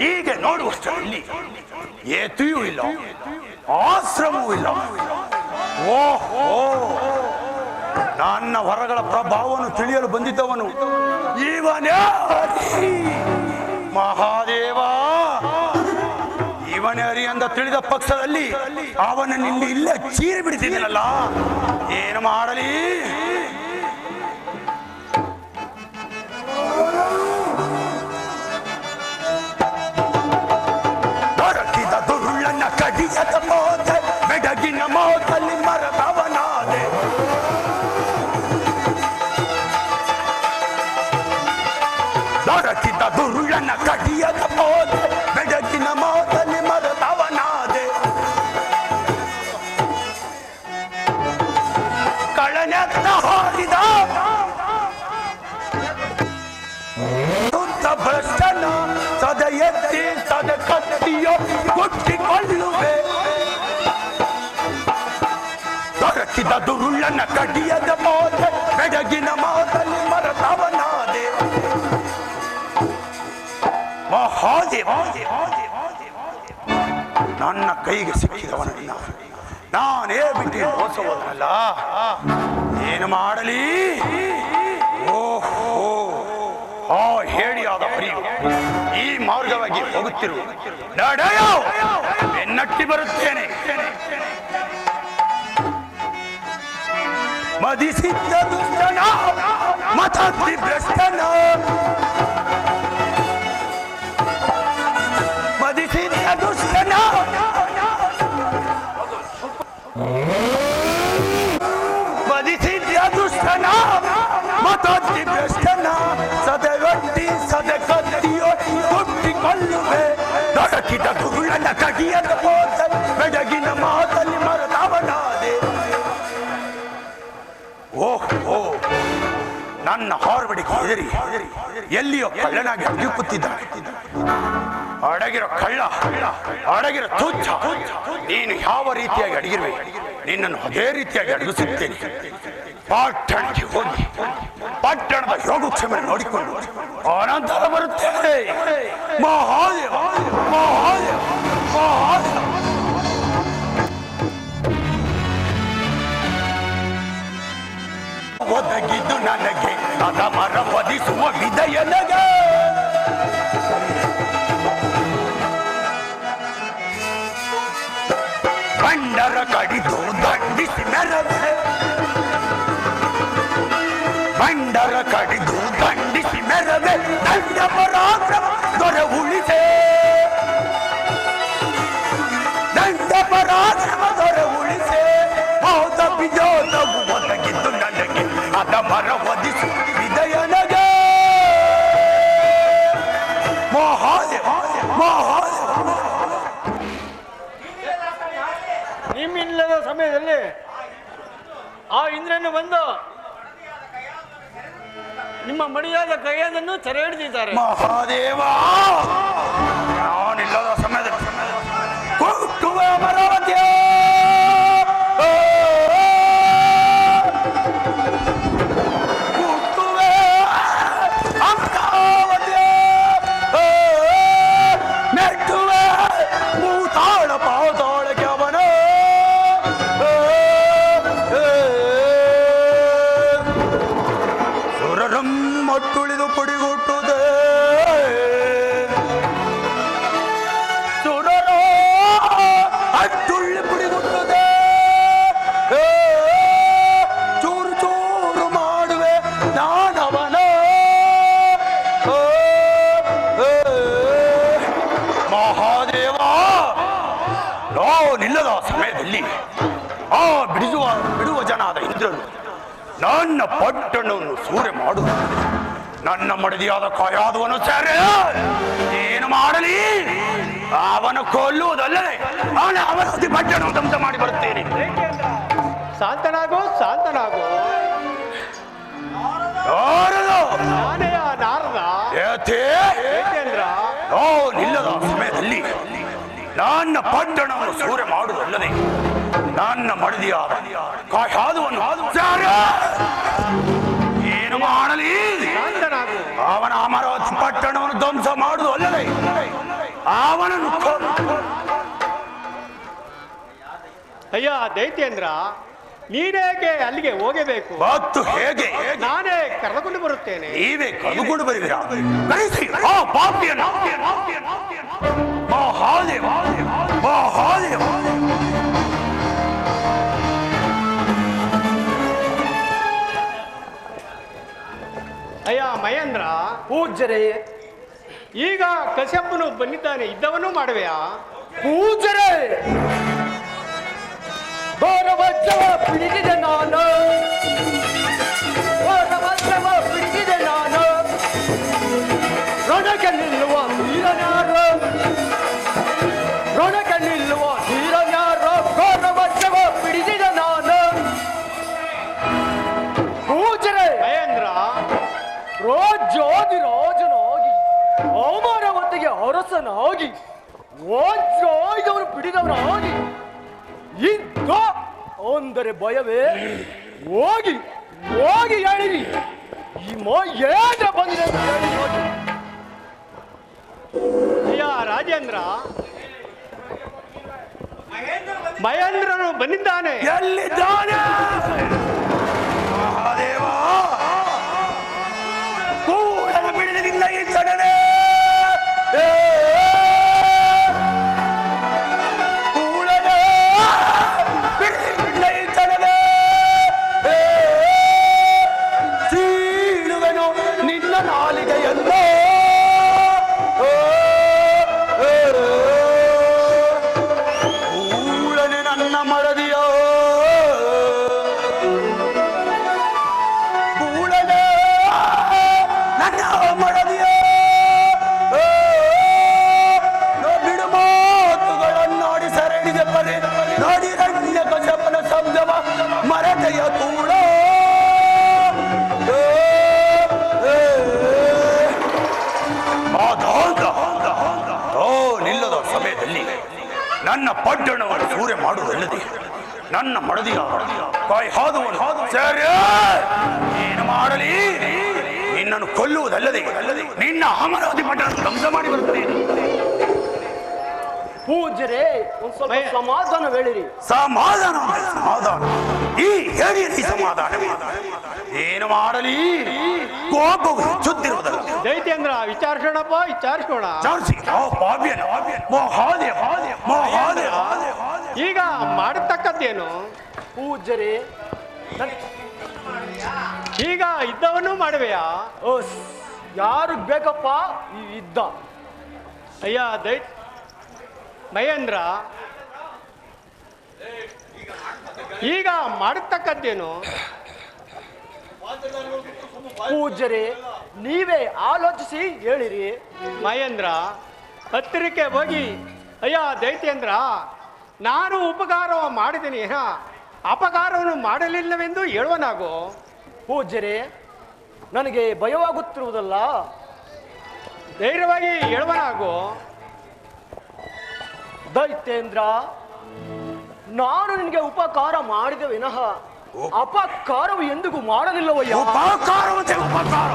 Speaker 1: ಹೀಗೆ ನೋಡುವಷ್ಟರಲ್ಲಿ ಏತಿಯೂ ಇಲ್ಲ, ಆಶ್ರಮವೂ ಇಲ್ಲ. ಓಹೋ, ನನ್ನ ಹೊರಗಳ ಪ್ರಭಾವವನ್ನು ತಿಳಿಯಲು ಬಂದಿದ್ದವನು ಇವನೇ ಹರಿ. ಮಹಾದೇವ ಇವನೇ ಹರಿ ಅಂತ ತಿಳಿದ ಪಕ್ಷದಲ್ಲಿ ಅವನನ್ನು ಇಲ್ಲೇ ಚೀರಿ ಬಿಡ್ತಿದ್ದೀನಲ್ಲ, ಏನು ಮಾಡಲಿ? ದೊರಕಿದ ದುರುಳನ್ನ ಕಡಿಯದ ಮೋದ ಬೆಡಗಿನ ಮೋದಲ್ಲಿ ಮರದವನಾದೆ. ದೊರಕಿದ ದುರುಳನ್ನ ಕಡಿಯದ ಮೋದ ಬೆಡಗಿನ ಮೋದಲ್ಲಿ ಮರದವನಾದೆ. ಕಳನೆತ್ತ ಹಾರಿದ ಶುದ್ಧ ಭ್ರಷ್ಟನ ಸದ ಎತ್ತಿ ಸದ ಕತ್ತಿಯೋ ಕೊಟ್ಟಿಕೊಳ್ಳುವೆ. ದೊರಕಿದ ದುರುಳನ್ನ ಕಡಿಯದ ಮೋದ ಬೆಡಗಿನ ಮೋದಲ್ಲಿ ಮರದವನಾದೆ. ಮಹಾದೇವ ನನ್ನ ಕೈಗೆ ಸಿಕ್ಕಿದವನನ್ನ ನಾನೇ ಬಿಟ್ಟು ಮೋಸವಲ್ಲ, ಏನು ಮಾಡಲಿ? ಓಹೋ, ಆ ಹೇಡಿಯಾದ ಹರಿಯು ಈ ಮಾರ್ಗವಾಗಿ ಹೋಗುತ್ತಿರುವ ನಡೆಯೋ, ಬೆನ್ನಟ್ಟಿ ಬರುತ್ತೇನೆ. ಮದಿಸಿದ್ದ ದುಷ್ಟನ ಮತದ್ದಿ ಭ್ರಷ್ಟನ, ಮದಿಸಿದ್ದ ದುಷ್ಟನ ಮದಿಸಿದ್ದ ದುಷ್ಟನ ಮತದ್ದಿ ಭ್ರಷ್ಟನ ಸದವಟ್ಟಿ ಸದ ಕತ್ತಿಯೋ ಕೊಟ್ಟಿಕೊಳ್ಳುವೆ. ದೊರಕಿದ ದುರುಳನ ಕಡಿಯದ ಮೋಸ ಬೆಡಗಿನ ಮಾತಲ್ಲಿ ಮರದವನಾದೆ. ಓಹೋ, ನನ್ನ ಹಾರ್ಬಡಿಗೆ ಹೆದರಿ ಎಲ್ಲಿಯೋ ಕಳ್ಳನಾಗಿ ಅಡ್ಡಿಕುತ್ತಿದ್ದ. ಅಡಗಿರೋ ಕಳ್ಳ, ಅಡಗಿರೋ ತುಚ್ಛ, ನೀನು ಯಾವ ರೀತಿಯಾಗಿ ಅಡಗಿರುವೆ ನಿನ್ನನ್ನು ಅದೇ ರೀತಿಯಾಗಿ ಅಡಗಿಸುತ್ತೇನೆ. ಪಟ್ಟಣಕ್ಕೆ ಹೋಗಿ ಪಟ್ಟಣದ ಯೋಗಕ್ಷೇಮ ನೋಡಿಕೊಂಡು ಅನಂತರ ಬರುತ್ತೇನೆ. ಮಹಾದೇವ ಮಹಾದೇವ ಮಹಾದೇವ. ಒದಗಿದ್ದು ನನಗೆ ಅದ ಮರ ವಧಿಸುವ ವಿಧಯನಗೆ. ಬಂಡರ ಕಡಿದು ದಂಡಿಸಿ ಮೆರದೆ ಕಡಿದು ದಂಡಿಸಿ ಮೆರದೆ ದಂಡ ಪರಾಕ್ರಮ ದೊರೆ ಉಳಿಸೆ ದಂಡ ಪರಾಕ್ರಮ ದೊರೆ ಉಳಿಸೆ ಹೋದ ಬಿಜೋದವು ಒದಗಿದ್ದು ನನಗೆ ಅದ ಮರ ಒದಿಸು ವಿದಯನಗೆ ಮಹಾದೇವ ಮಹಾದೇವ.
Speaker 2: ನಿಮ್ಮಿಲ್ಲದ ಸಮಯದಲ್ಲಿ ಆ ಇಂದ್ರನು ಬಂದು ನಿಮ್ಮ ಮಡಿಯಾದ ಕೈಯನ್ನು ಸೆರೆ ಹಿಡಿದಿದ್ದಾರೆ.
Speaker 1: ಮಹಾದೇವ ನಾನಿಲ್ಲದ ಸಮಯದಲ್ಲಿ ಕೊಟ್ಟುವ ಅಮರಾವತಿಯ ಕೊಟ್ಟುವೆ ಅಮರಾವತಿಯ ನೆಟ್ಟುವೆ ಭೂತಾಳ ಪಾತಾಳಕ್ಕೆ ಅವನ ಸುರರಮ್ಮಟ್ಟುಳಿದು ಪುಡಿಗುಟ್ಟುದೇ ಸುರರೋ ಅಟ್ಟುಳ್ಳಿ ಪುಡಿಗುಟ್ಟುದೇ ಚೂರು ಚೂರು ಮಾಡುವೆ ನಾನವನ ಮಹಾದೇವ ನಿಲ್ಲದ ಸಮಯದಲ್ಲಿ ಆ ಬಿಡುವ ಜನಾದ ಇಂದ್ರನು ನನ್ನ ಪಟ್ಟಣವನ್ನು ಸೂರೆ ಮಾಡು ನನ್ನ ಮಡದಿಯಾದ ಕಾಯಾದವನು ಸರಿ ಏನು ಮಾಡಲಿ ಅವನ ಕೊಲ್ಲುವುದಲ್ಲದೆ ಅವನ ಪಟ್ಟಣ ಧ್ವಂಸ ಮಾಡಿ ಬರುತ್ತೇನೆ.
Speaker 2: ಶಾಂತನಾಗೋ ಶಾಂತನಾಗೋ, ನಾನೇ ಆ ನಾರದ ಏಕೆಂದ್ರ
Speaker 1: ನಿಲ್ಲದ ಸಮಯದಲ್ಲಿ ನನ್ನ ಪಟ್ಟಣವನ್ನು ಸೂರೆ ಮಾಡುವುದಲ್ಲದೆ ನನ್ನ ಮಡದಿಯಾದ ಕಾಯಾದವನು ಏನು ಮಾಡಲಿ ಅವನ ಅಮರಾವತಿ ಪಟ್ಟಣವನ್ನು ಧ್ವಂಸ ಮಾಡುವುದು ಅಲ್ಲದೆ ಅವನನ್ನು
Speaker 2: ಅಯ್ಯ ದೈತ್ಯೇಂದ್ರ, ನೀನೇಗೆ ಅಲ್ಲಿಗೆ ಹೋಗಬೇಕು?
Speaker 1: ಮತ್ತು ಹೇಗೆ
Speaker 2: ನಾನೇ ಕರೆದುಕೊಂಡು ಬರುತ್ತೇನೆ.
Speaker 1: ನೀವೇ ಕರೆದುಕೊಂಡು ಬರುವಿರಾ? ಕರೆಸಿ ಆ ಪಾಪಿಯನ್ನು. ಮಹಾದೇವ ಮಹಾದೇವ.
Speaker 2: ಅಯ್ಯ ಮಹೇಂದ್ರ,
Speaker 3: ಪೂಜ್ಯರೇ,
Speaker 2: ಈಗ ಕಶ್ಯಪನು ಬಂದಿದ್ದಾನೆ, ಇದ್ದವನು ಮಾಡುವೆಯಾ?
Speaker 3: ಪೂಜ್ಯರೇ, ಗೌರವಜ್ಜವ ಪಿಡಿದಿದೆ ನಾನು, ಗೌರವಜ್ಜವ ಪಿಡಿದಿದೆ ನಾನು, ರಣಕ್ಕೆ ನಿಲ್ಲುವ ಧೀರನ್ಯಾರು, ರಣಕ್ಕೆ ನಿಲ್ಲುವ ಧೀರನ್ಯಾರು, ಗೌರವಜ್ಜವ ಪಿಡಿದಿದೆ ನಾನು. ಪೂಜ್ಯರೇ,
Speaker 2: ಮಹೇಂದ್ರ,
Speaker 3: ರಾಜನಾಗಿ ಅಮರಾವತಿಗೆ ಅರಸನಾಗಿ ವಜ್ರಾಯುಧವನ್ನು ಪಿಡಿದವನಾಗಿ ಇದ್ದ ಅಂದರೆ ಭಯವೇ? ಹೋಗಿ ಹೋಗಿ ಹೇಳಿರಿ, ಈ ಮಹೇಂದ್ರ ಬಂದಿದೆ ಅಂತ ಹೇಳಿ ನೋಡಿ.
Speaker 2: ಅಯ್ಯ ರಾಜೇಂದ್ರ, ಮಹೇಂದ್ರನು ಬಂದಿದ್ದಾನೆ.
Speaker 1: ಎಲ್ಲಿದ್ದಾನೆ? ಮಹಾದೇವ ಕೂಡಲ ಬಿಡಲಿಲ್ಲ ಈ ಜನನೇ. ಕೂಡಲೇ ಬಿಡಲಿಲ್ಲ ಈ ಜನನೇ. ಸೀಳುವೆನು ನಿನ್ನ ನಾಲಿಗೆಯಲ್ಲೋ. ಕೂಡಲೇ ನನ್ನ ಮರದಿಯೋ. ಕೂಡಲೇ ನನ್ನ ಮಡದಿಯೋ. ಬಿಡು ಮಾತುಗಳನ್ನಾಡಿ ಸರಣಿಗೆ ಪರಿ ನೋಡಿ ರಣ್ಯ ಕಶ್ಯಪನ ಶಬ್ದವ ಮರತೆಯ ಕೂಡ. ನಿಲ್ಲದ ಸಮಯದಲ್ಲಿ ನನ್ನ ಪಟ್ಟಣವನ್ನು ಸೂರೆ ಮಾಡುವುದಲ್ಲದೆ ನನ್ನ ಮಡದಿಯ ಕಾಯ್ಹಾದವನು ಸರಿ ಏನು ಮಾಡಲಿ, ನಿನ್ನನ್ನು ಕೊಲ್ಲುವುದಲ್ಲದೆ ನಿನ್ನ ಅಮರಾವತಿ ಪಟ್ಟಣ ಧ್ವಂಸ ಮಾಡಿ ಬರುತ್ತೇನೆ.
Speaker 3: ಪೂಜ್ಯರೇ, ಒಂದು ಸ್ವಲ್ಪ ಸಮಾಧಾನ ಹೇಳಿರಿ.
Speaker 1: ಸಮಾಧಾನ ಸಮಾಧಾನ ಈ ಹೇಳಿ ಸಮಾಧಾನ ಏನು ಮಾಡಲಿ, ಕೋಪವು ಹೆಚ್ಚುತ್ತಿರುವುದಲ್ಲ.
Speaker 2: ದೈತ್ಯೇಂದ್ರ, ವಿಚಾರಿಸೋಣಪ್ಪ, ವಿಚಾರಿಸೋಣ.
Speaker 1: ಮಹಾದೇವ
Speaker 2: ಈಗ ಮಾಡತಕ್ಕದ್ದೇನು?
Speaker 3: ಪೂಜ್ಯರೇ,
Speaker 2: ಈಗ ಇದ್ದವನು ಮಾಡುವೆಯಾ?
Speaker 4: ಓಸ್, ಯಾರು ಬೇಕಪ್ಪ ಈ ಯುದ್ಧ?
Speaker 2: ಅಯ್ಯ ಮಹೇಂದ್ರ, ಈಗ ಮಾಡತಕ್ಕದ್ದೇನು?
Speaker 4: ಪೂಜ್ಯರೇ, ನೀವೇ ಆಲೋಚಿಸಿ ಹೇಳಿರಿ.
Speaker 2: ಮಹೇಂದ್ರ, ಹತ್ತಿರಕ್ಕೆ ಹೋಗಿ ಅಯ್ಯ ದೈತ್ಯೇಂದ್ರ, ನಾನು ಉಪಕಾರ ಮಾಡಿದ್ದೀನಿ, ಅಪಕಾರವನ್ನು ಮಾಡಲಿಲ್ಲವೆಂದು ಹೇಳುವನಾಗೋ.
Speaker 4: ಪೂಜ್ಯರೇ, ನನಗೆ ಭಯವಾಗುತ್ತಿರುವುದಲ್ಲ,
Speaker 2: ಧೈರ್ಯವಾಗಿ ಹೇಳುವನಾಗೋ.
Speaker 4: ದೈತ್ಯೇಂದ್ರ, ನಾನು ನಿನಗೆ ಉಪಕಾರ ಮಾಡಿದೆ ವಿನಃ ಅಪಕಾರವು ಎಂದಿಗೂ ಮಾಡಲಿಲ್ಲವಯ್ಯ.
Speaker 1: ಉಪಕಾರವಂತೆ ಉಪಕಾರ,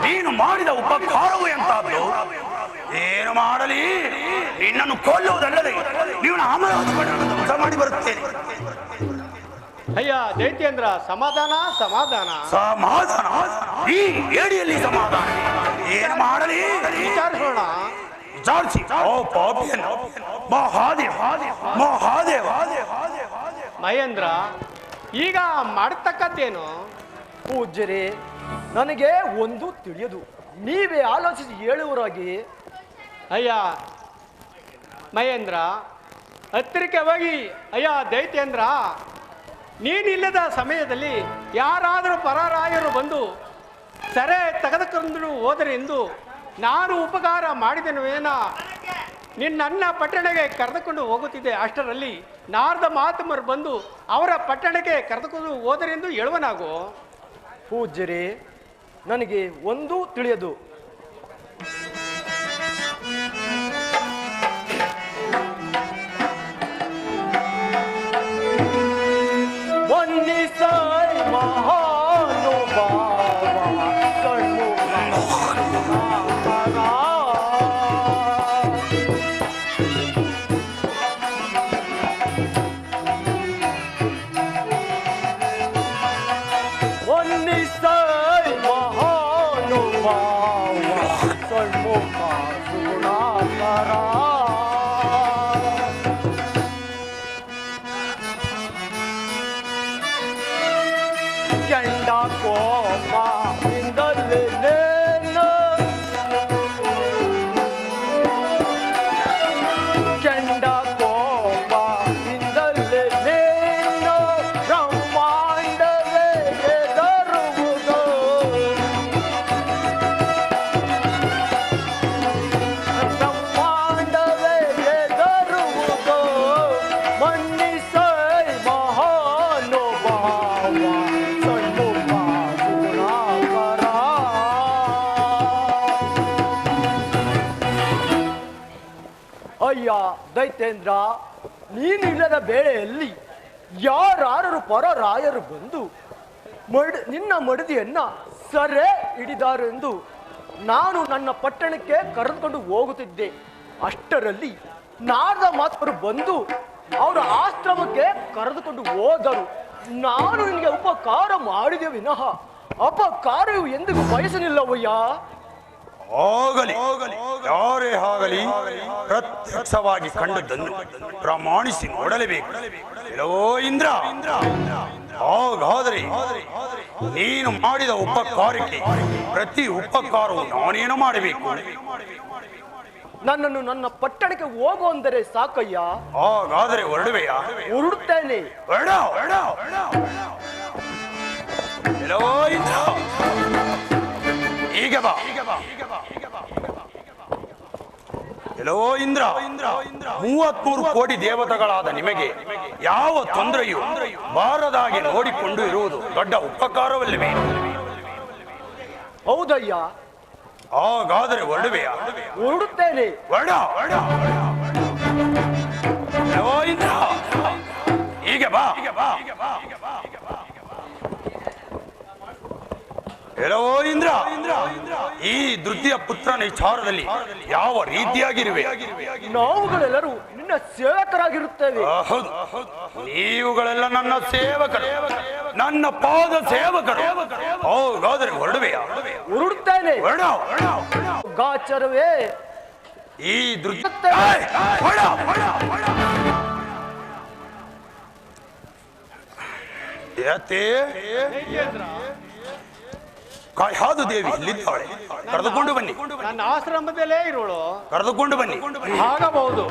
Speaker 1: ನೀನು ಮಾಡಿದ ಉಪಕಾರವು ಎಂತದ್ದು? ಏನು ಮಾಡಲಿ, ನಿನ್ನನ್ನು ಕೊಲ್ಲುವುದಲ್ಲದೆ ನೀವು ಅಮರಾವತಿ ಮಾಡಿ ಬರುತ್ತೇನೆ.
Speaker 2: ಅಯ್ಯ ದೈತ್ಯೇಂದ್ರ, ಸಮಾಧಾನ ಸಮಾಧಾನ
Speaker 1: ಸಮಾಧಾನ, ಈ ಏಡಿಯಲ್ಲಿ ಸಮಾಧಾನ. ಏನು ಮಾಡಲಿ
Speaker 2: ವಿಚಾರಿಸೋಣ.
Speaker 1: ವಿಚಾರಿಸಿ. ಓ ಪಾಪಿಯನ್ನು ಮಹಾದೇವ ಮಹಾದೇವ.
Speaker 2: ಮಹೇಂದ್ರ, ಈಗ ಮಾಡತಕ್ಕದ್ದೇನು?
Speaker 4: ಪೂಜ್ಯರೇ, ನನಗೆ ಒಂದು ತಿಳಿಯದು, ನೀವೇ ಆಲೋಚಿಸಿ ಹೇಳುವರಾಗಿ.
Speaker 2: ಅಯ್ಯ ಮಹೇಂದ್ರ, ಹತ್ತಿರಕ್ಕೆ ಹೋಗಿ ಅಯ್ಯ ದೈತ್ಯೇಂದ್ರ, ನೀನಿಲ್ಲದ ಸಮಯದಲ್ಲಿ ಯಾರಾದರೂ ಪರರಾಯರು ಬಂದು ಸೆರೆ ತೆಗೆದುಕೊಂಡು ಹೋದರೆಂದು ನಾನು ಉಪಕಾರ ಮಾಡಿದೆನುವೇನ ನಿನ್ನ ಪಟ್ಟಣಕ್ಕೆ ಕರೆದುಕೊಂಡು ಹೋಗುತ್ತಿದ್ದೆ. ಅಷ್ಟರಲ್ಲಿ ನಾರದ ಮಹಾತ್ಮರು ಬಂದು ಅವರ ಪಟ್ಟಣಕ್ಕೆ ಕರೆದುಕೊಂಡು ಹೋದರೆಂದು ಹೇಳುವನಾಗೋ.
Speaker 4: ಪೂಜ್ಯರೇ, ನನಗೆ ಒಂದೂ ತಿಳಿಯದು. ಅಯ್ಯ ದೈತ್ಯೇಂದ್ರ, ನೀನು ಇಲ್ಲದ ಬೇಳೆಯಲ್ಲಿ ಯಾರು ಪರರಾಯರು ಬಂದು ನಿನ್ನ ಮಡದಿಯನ್ನ ಸೆರೆ ಹಿಡಿದಾರೆಂದು ನಾನು ನನ್ನ ಪಟ್ಟಣಕ್ಕೆ ಕರೆದುಕೊಂಡು ಹೋಗುತ್ತಿದ್ದೆ. ಅಷ್ಟರಲ್ಲಿ ನಾರದ ಮಾತರು ಬಂದು ಅವರ ಆಶ್ರಮಕ್ಕೆ ಕರೆದುಕೊಂಡು ಹೋದರು. ನಾನು ನಿನಗೆ ಉಪಕಾರ ಮಾಡಿದೆ ವಿನಃ ಅಪಕಾರವು ಎಂದಿಗೂ ಬಯಸಲಿಲ್ಲವಯ್ಯ.
Speaker 1: ಹೋಗಲಿ, ಯಾರೇ ಆಗಲಿ ಪ್ರತ್ಯಕ್ಷವಾಗಿ ಕಂಡದ್ದನ್ನು ಪ್ರಮಾಣಿಸಿ ನೋಡಲೇಬೇಕು. ಎಲ್ಲವೋ ಇಂದ್ರ, ಹಾಗಾದರೆ ನೀನು ಮಾಡಿದ ಉಪಕಾರಕ್ಕೆ ಪ್ರತಿ ಉಪಕಾರವು ನಾನೇನು ಮಾಡಬೇಕು?
Speaker 4: ನನ್ನನ್ನು ನನ್ನ ಪಟ್ಟಣಕ್ಕೆ ಹೋಗು ಅಂದರೆ ಸಾಕಯ್ಯ.
Speaker 1: ಹಾಗಾದರೆ ಹೊರಡುವೆಯಾ?
Speaker 4: ಹೊರಡುತ್ತೇನೆ.
Speaker 1: ಎಲ್ಲವೋ ಇಂದ್ರ, ಈಗ ಬಾ. ಎಲ್ಲವೋ ಇಂದ್ರ, 33 ಕೋಟಿ ದೇವತೆಗಳಾದ ನಿಮಗೆ ಯಾವ ತೊಂದರೆಯೂ ಬಾರದಾಗಿ ನೋಡಿಕೊಂಡು ಇರುವುದು ದೊಡ್ಡ ಉಪಕಾರವಲ್ಲವೇ?
Speaker 4: ಹೌದಯ್ಯ.
Speaker 1: ಹಾಗಾದರೆ ಹೊರಡುವೆಯಾ?
Speaker 4: ಹೊರಡುತ್ತೇನೆ.
Speaker 1: ಎಲ್ಲವೋ ಇಂದ್ರ, ಈಗ ಬಾ. ಎಲ್ಲವೋ ಇಂದ್ರ, ಈ ಧೃತಿಯ ಪುತ್ರನ ವಿಚಾರದಲ್ಲಿ ಯಾವ ರೀತಿಯಾಗಿರುವೆ?
Speaker 4: ನಾವುಗಳೆಲ್ಲರೂ ನಿನ್ನ ಸೇವಕರಾಗಿರುತ್ತೇವೆ.
Speaker 1: ಹೌದು, ನೀವುಗಳೆಲ್ಲ ನನ್ನ ಸೇವಕರು, ನನ್ನ ಪಾದ ಸೇವಕರು. ಹೌದಾದ್ರೆ ಹೊರಡುವೆಯಾ?
Speaker 4: ಹೊರಡುತ್ತೇನೆ. ಗಾಚರವೇ,
Speaker 1: ಈ ಧೃತಿ ಏತೆ ಕಾಯಾದು ದೇವಿ ಇಲ್ಲಿದ್ದಾಳೆ, ಕರೆದುಕೊಂಡು ಬನ್ನಿ.
Speaker 4: ನನ್ನ ಆಶ್ರಮದಲ್ಲೇ ಇರೋಳು.
Speaker 1: ಕರೆದುಕೊಂಡು ಬನ್ನಿ.
Speaker 4: ಆಗಬಹುದು.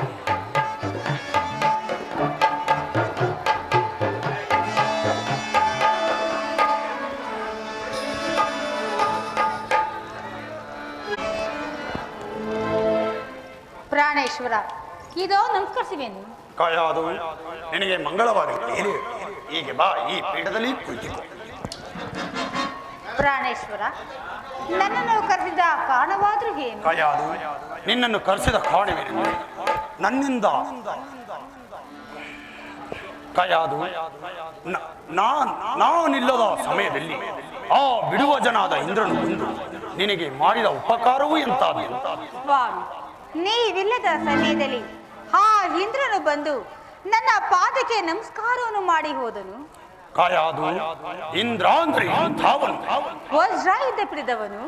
Speaker 5: ಪ್ರಾಣೇಶ್ವರ, ಇದೋ ನಮಸ್ಕರಿಸುವೇನು.
Speaker 1: ಕಾಯಾದು, ನಿನಗೆ ಮಂಗಳವಾಗಲಿ. ಹೀಗೆ ಬಾ, ಈ ಪೀಠದಲ್ಲಿ ಕುಳಿತುಕೋ.
Speaker 5: ಪ್ರಾಣೇಶ್ವರ, ನನ್ನನ್ನು ಕರೆದಿದ್ದ ಕಾರಣವಾದ್ರೂ ಏನು?
Speaker 1: ಕಾಯಾದು, ನಿನ್ನನ್ನು ಕರೆಸಿದ ಕಾರಣವೇನೆಂದರೆ ನನ್ನಿಂದ ಕಾಯಾದು ನಾನಿಲ್ಲದ ಸಮಯದಲ್ಲಿ ಆ ಬಿಡುವ ಜನಾದ ಇಂದ್ರನು ಬಂದು ನಿನಗೆ ಮಾಡಿದ ಉಪಕಾರವೂ ಎಂತಾದ.
Speaker 5: ಸ್ವಾಮಿ, ನೀವಿಲ್ಲದ ಸಮಯದಲ್ಲಿ ಆ ಇಂದ್ರನು ಬಂದು ನನ್ನ ಪಾದಕ್ಕೆ ನಮಸ್ಕಾರವನ್ನು ಮಾಡಿ ಹೋದನು.
Speaker 1: ಕಾಯಾದು, ಇಂದ್ರ ಅಂದ್ರೆ
Speaker 5: ವಜ್ರಾಯುಧ ಪಿಡಿದವನು,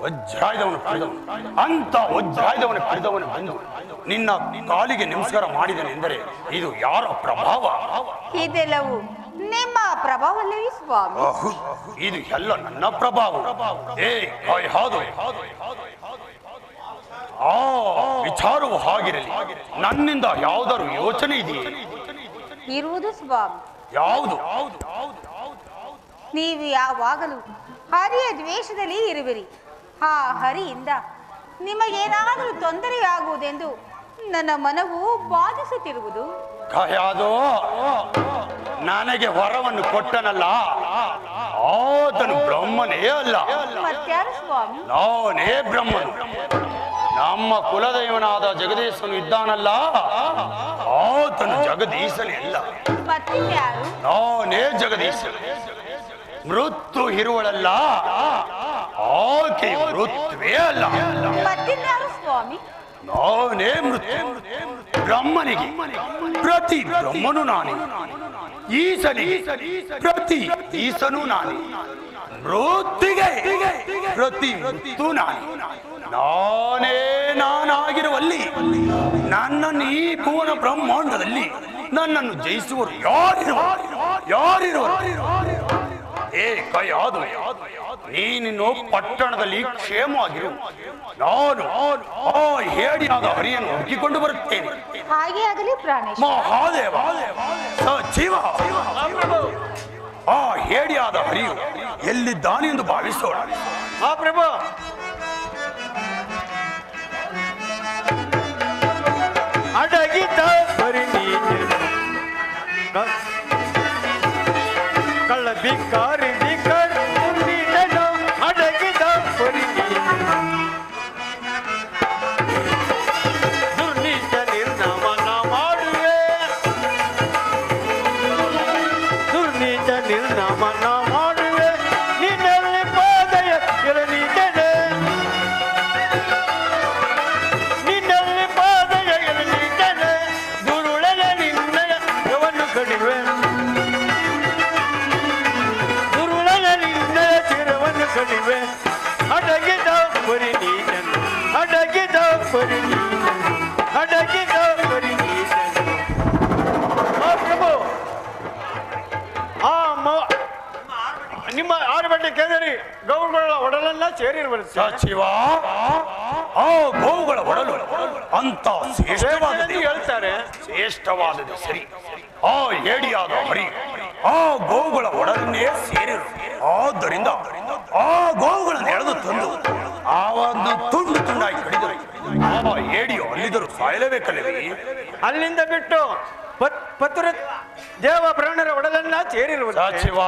Speaker 1: ವಜ್ರಾಯುಧವನ್ನು ಪಡೆದವನು. ಅಂತ ವಜ್ರಾಯುಧವನ್ನು ಪಡೆದವನು ಬಂದು ನಿನ್ನ ಕಾಲಿಗೆ ನಮಸ್ಕಾರ ಮಾಡಿದನೆಂದರೆ ಇದು ಯಾರ ಪ್ರಭಾವ?
Speaker 5: ಇದೆಲ್ಲವೂ ನಿಮ್ಮ ಪ್ರಭಾವವಲ್ಲವೇ ಸ್ವಾಮಿ?
Speaker 1: ಇದು ಎಲ್ಲ ನನ್ನ ಪ್ರಭಾವ. ಏ ಕಾಯಾದು, ಆ ವಿಚಾರವು ಹಾಗಿರಲಿ. ನನ್ನಿಂದ ಯಾವುದಾದ್ರು ಯೋಚನೆ ಇದೆಯೇ?
Speaker 5: ಇರುವುದು ಸ್ವಾಮಿ.
Speaker 1: ಯಾವುದು?
Speaker 5: ನೀವು ಯಾವಾಗಲೂ ಹರಿಯ ದ್ವೇಷದಲ್ಲಿ ಇರುವಿರಿ. ಆ ಹರಿಯಿಂದ ನಿಮಗೇನಾದರೂ ತೊಂದರೆಯಾಗುವುದೆಂದು ನನ್ನ ಮನವು ಬಾಧಿಸುತ್ತಿರುವುದು.
Speaker 1: ಕಾಯಾದು, ನನಗೆ ವರವನ್ನು ಕೊಟ್ಟನಲ್ಲ, ಆತನು ಬ್ರಹ್ಮನೇ ಅಲ್ಲ.
Speaker 5: ಮತ್ಯಾರು ಸ್ವಾಮಿ?
Speaker 1: ನಾನೇ ಬ್ರಹ್ಮನು. ನಮ್ಮ ಕುಲದೈವನಾದ ಜಗದೀಶನು ಇದ್ದಾನಲ್ಲ, ಆತನು ಜಗದೀಶನೇ ಅಲ್ಲ.
Speaker 5: ಮತ್ತಿನ್ಯಾರು?
Speaker 1: ನಾನೇ ಜಗದೀಶನು. ಮೃತ್ಯು ಇರುವಳಲ್ಲ, ಆಕೆ ಮೃತ್ಯುವೇ ಅಲ್ಲ.
Speaker 5: ಮತ್ತಿನ್ಯಾರು ಸ್ವಾಮಿ?
Speaker 1: ನಾನೇ ಮೃತ್ಯು. ಬ್ರಹ್ಮನಿಗೆ ಪ್ರತಿ ಬ್ರಹ್ಮನು ನಾನೇ, ಈಶನಿಗೆ ಪ್ರತಿ ಈಶನು ನಾನೇ, ಮೃತ್ಯುಗೆ ಪ್ರತಿ ಮೃತ್ಯು ನಾನೇ. ನಾನೇ ನಾನಾಗಿರುವಲ್ಲಿ ನನ್ನನ್ನು ಈ ಭುವನ ಬ್ರಹ್ಮಾಂಡದಲ್ಲಿ ನನ್ನನ್ನು ಜಯಿಸುವರು ಯಾರಿರುವರು? ಏ ಕಾಯಾದು, ನೀನು ಪಟ್ಟಣದಲ್ಲಿ ಕ್ಷೇಮವಾಗಿರು. ನಾನು ಆ ಹೇಡಿಯಾದ ಹರಿಯನ್ನು ಹುಡುಕಿಕೊಂಡು ಬರುತ್ತೇನೆ.
Speaker 5: ಹಾಗೆ ಆಗಲಿ ಪ್ರಾಣೇಶ್.
Speaker 1: ಮಹಾದೇವ ಸಚಿವ, ಆ ಹೇಡಿಯಾದ ಹರಿಯು ಎಲ್ಲಿದ್ದಾನೆ ಎಂದು ಭಾವಿಸೋಣ.
Speaker 4: ಆ ಪ್ರಭು, ಅಡಗಿದ್ದ ಬರಿ ಕಳ್ಳ ಬಿಕ್ಕಾರಿ ಬಿಕ್ಕರ್ ಅಡಗಿದ ಬರಿ ದುರ್ನೀಚ ನಿರ್ನಾಮನ ಮಾಡುವೆ, ದುರ್ನೀಚ ನಿರ್ನಾಮನ ಮಾಡುವೆ. ನಿನ್ನಲ್ಲಿ ಪಾದಯ ಇರಲಿದ್ದೇನೆ, ನಿನ್ನಲ್ಲಿ ಪಾದಯ ಇರಲಿದ್ದೇನೆ. ದುರುಳನ ನಿನ್ನಯ ಯವನ್ನು ಕಡಿವೆ, ದುರುಳನ ನಿನ್ನಯ ಚಿರವನ್ನು ಕಡಿವೆ. ಅಡಗಿದ ಬರಿ ನೀನನ್ನು, ಅಡಗಿದ ಬರಿ ನೀನನ್ನು, ಅಡಗಿದ ಬರಿ ನೀನನ್ನು. ಆ ಪ್ರಭು, ನಿಮ್ಮ ಆಡುಬಟ್ಟೆ ಕೇಂದ್ರಿ ಗೌಗಳ ಒಡಲನ್ನ ಸೇರಿರುವರು.
Speaker 1: ಸಚಿವ, ಆ ಗೋವುಗಳ ಒಡಲು ಅಂತ ಶ್ರೇಷ್ಠವಾದದ್ದು
Speaker 4: ಹೇಳ್ತಾರೆ.
Speaker 1: ಶ್ರೇಷ್ಠವಾದದ್ದು ಸರಿ. ಆ ಏಡಿಯಾದ ಹರಿ ಆ ಗೋವುಗಳ ಒಡಲನ್ನೇ ಸೇರಿರು. ಆದ್ದರಿಂದ ಆ ಗೋವುಗಳನ್ನು ಎಳೆದು ತಂದು ಆವನ್ನು ತುಂಡು ತುಂಡಾಗಿ ಕಡಿದರು. ಆ ಏಡಿಯು ಅಲ್ಲಿದ್ದರೂ ಸಾಯಲೇಬೇಕಲ್ಲವೇ?
Speaker 4: ಅಲ್ಲಿಂದ ಬಿಟ್ಟು ಪತ್ರ ದೇವ ಬ್ರಾಹ್ಮಣರ ಒಡಲನ್ನ ಸೇರಿರುವುದು.
Speaker 1: ಸಚಿವ,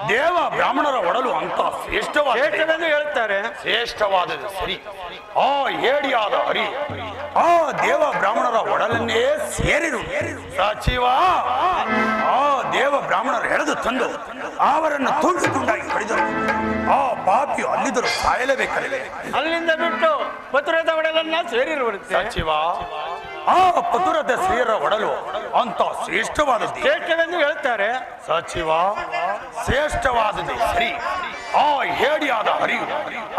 Speaker 1: ದೇವ ಬ್ರಾಹ್ಮಣರ ಒಡಲು ಅಂತ ಶ್ರೇಷ್ಠವಾದ
Speaker 4: ಹೇಳ್ತಾರೆ.
Speaker 1: ಶ್ರೇಷ್ಠವಾದದ್ದು ಸರಿ. ಆ ಏಡಿಯಾದ ಹರಿ ಆ ದೇವ ಬ್ರಾಹ್ಮಣರ ಒಡಲನ್ನೇ ಸೇರಿರು. ಸಚಿವ, ಆ ದೇವ ಬ್ರಾಹ್ಮಣರು ಎಳೆದು ತಂದು ಅವರನ್ನು ತುಂಡು ತುಂಡಾಗಿ ಕಡಿದರು. ಆ ಪಾಪಿಯು ಅಲ್ಲಿದ್ದರೂ ಸಾಯಲೇಬೇಕಲ್ಲವೇ?
Speaker 4: ಅಲ್ಲಿಂದ ಬಿಟ್ಟು ಪತ್ರದ ಒಡಲನ್ನ ಸೇರಿರುವುದು.
Speaker 1: ಸಚಿವ, ಆ ಪತುರದ ಸ್ತ್ರೀಯರ ಒಡಲು ಅಂತ ಶ್ರೇಷ್ಠವಾದದ್ದು
Speaker 4: ಶ್ರೇಷ್ಠವೆಂದು ಹೇಳ್ತಾರೆ.
Speaker 1: ಸಚಿವ, ಶ್ರೇಷ್ಠವಾದದ್ದು ಸರಿ. ಆ ಹೇಡಿಯಾದ ಹರಿಯು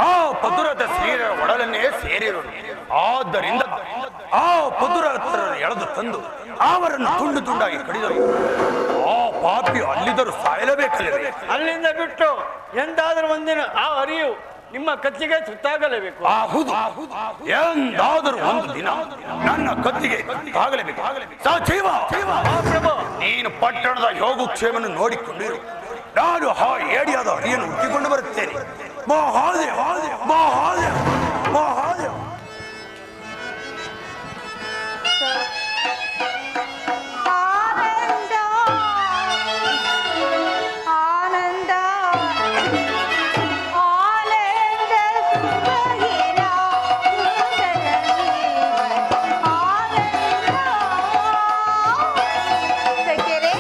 Speaker 1: ಆ ಪತುರದ ಸ್ತ್ರೀಯರ ಒಡಲನ್ನೇ ಸೇರಿರುವುದು. ಆದ್ದರಿಂದ ಆ ಪತುರನ್ನು ಎಳೆದು ತಂದು ಅವರನ್ನು ತುಂಡು ತುಂಡಾಗಿ ಕಡಿದರು. ಆ ಪಾಪಿ ಅಲ್ಲಿದ್ದರೂ ಸಾಯಲೇಬೇಕಲ್ಲವೇ?
Speaker 2: ಅಲ್ಲಿಂದ ಬಿಟ್ಟು ಎಂದಾದರೂ ಒಂದಿನ ಆ ಹರಿಯು ನಿಮ್ಮ ಕತ್ತಿಗೆ ಸುತ್ತಾಗಲೇಬೇಕು.
Speaker 1: ಹೌದು, ಎಂದಾದರೂ ಒಂದು ದಿನ ನನ್ನ ಕತ್ತಿಗೆ ಆಗಲೇಬೇಕು. ಸಚಿವ
Speaker 2: ಪ್ರಭು,
Speaker 1: ನೀನು ಪಟ್ಟಣದ ಯೋಗಕ್ಷೇಮನ್ನು ನೋಡಿಕೊಂಡಿರು. ನಾನು ಆ ಏಡಿಯಾದ ಹರಿಯನ್ನು ಹುಟ್ಟಿಕೊಂಡು ಬರುತ್ತೇನೆ. ಮಹಾದೇವ ಮಹಾದೇವ ಮಹಾದೇವ.
Speaker 5: ಆನಂದ ಆನಂದ ಸುಖಹೀನ ಆನಂದ ಸಖಿಯರೇ,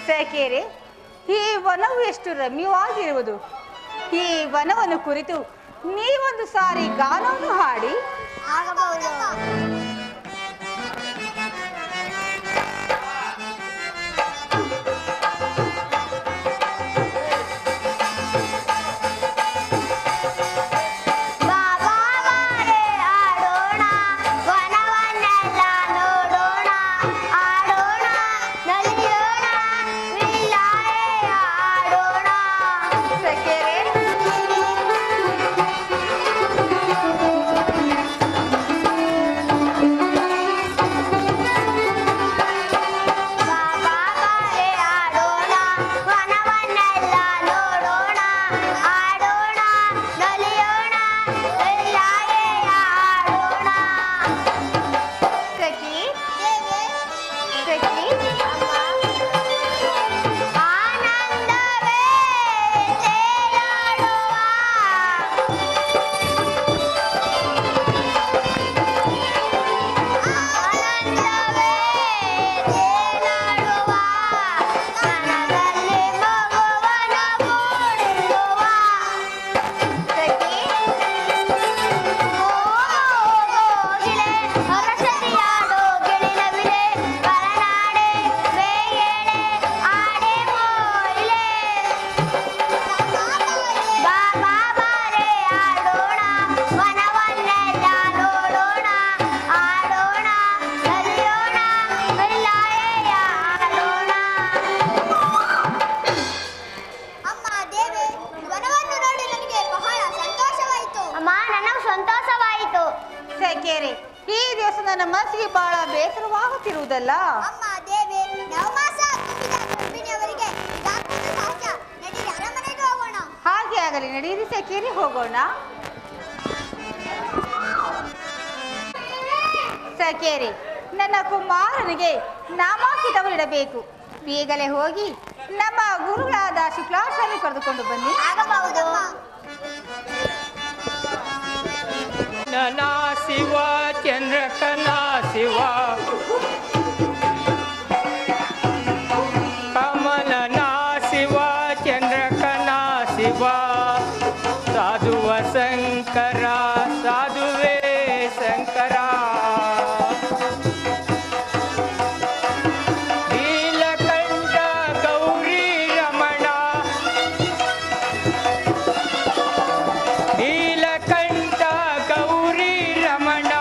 Speaker 5: ಸಖಿಯರೇ, ಈ ವನವು ಎಷ್ಟು ರಮ್ಯವಾಗಿರುವುದು. ಈ ವನವನ್ನು ಕುರಿತು ನೀವೊಂದು ಸಾರಿ ಗಾನವನ್ನು ಹಾಡಿ.
Speaker 6: ಆಗಬಹುದು.
Speaker 5: ಸಖಿಯರೇ, ಈ ದಿವಸ ನನ್ನ ಮನಸ್ಸಿಗೆ ಬಹಳ ಬೇಸರವಾಗುತ್ತಿರುವುದಲ್ಲ.
Speaker 6: ಅಮ್ಮ ದೇವಿ, ನವಮಾಸ ತುಂಬಿದ ಗರ್ಭಿಣಿಯವರಿಗೆ ಇದಾಗುವುದು ಸಹಜ. ನಡೀರಿ, ಅರಮನೆಗೆ ಹೋಗೋಣ.
Speaker 5: ಹಾಗೆ ಆಗಲಿ, ನಡೀರಿ ಸಖಿಯರೇ, ಹೋಗೋಣ. ಸಖಿಯರೇ, ನನ್ನ ಕುಮಾರನಿಗೆ ನಾಮಾಂಕಿತವಿಡಬೇಕು. ಬೇಗನೆ ಹೋಗಿ ನಮ್ಮ ಗುರುಗಳಾದ ಶುಕ್ಲಾಚಾರ್ಯ ಕರೆದುಕೊಂಡು ಬನ್ನಿ.
Speaker 6: ಆಗಬಹುದು.
Speaker 2: ನಾ ಶಿವ ಚಂದ್ರಕನಾ ಶಿವ ಕಮಲನಾ ಶಿವ ಚಂದ್ರಕನಾ ಶಿವ ಸಾಧುವ ಶಂಕರ ಸಾಧುವೇ ಶಂಕರ ನೀಲಕಂಠ ಗೌರಿ ರಮಣ ನೀಲಕಂಠ ಗೌರಿ ರಮಣ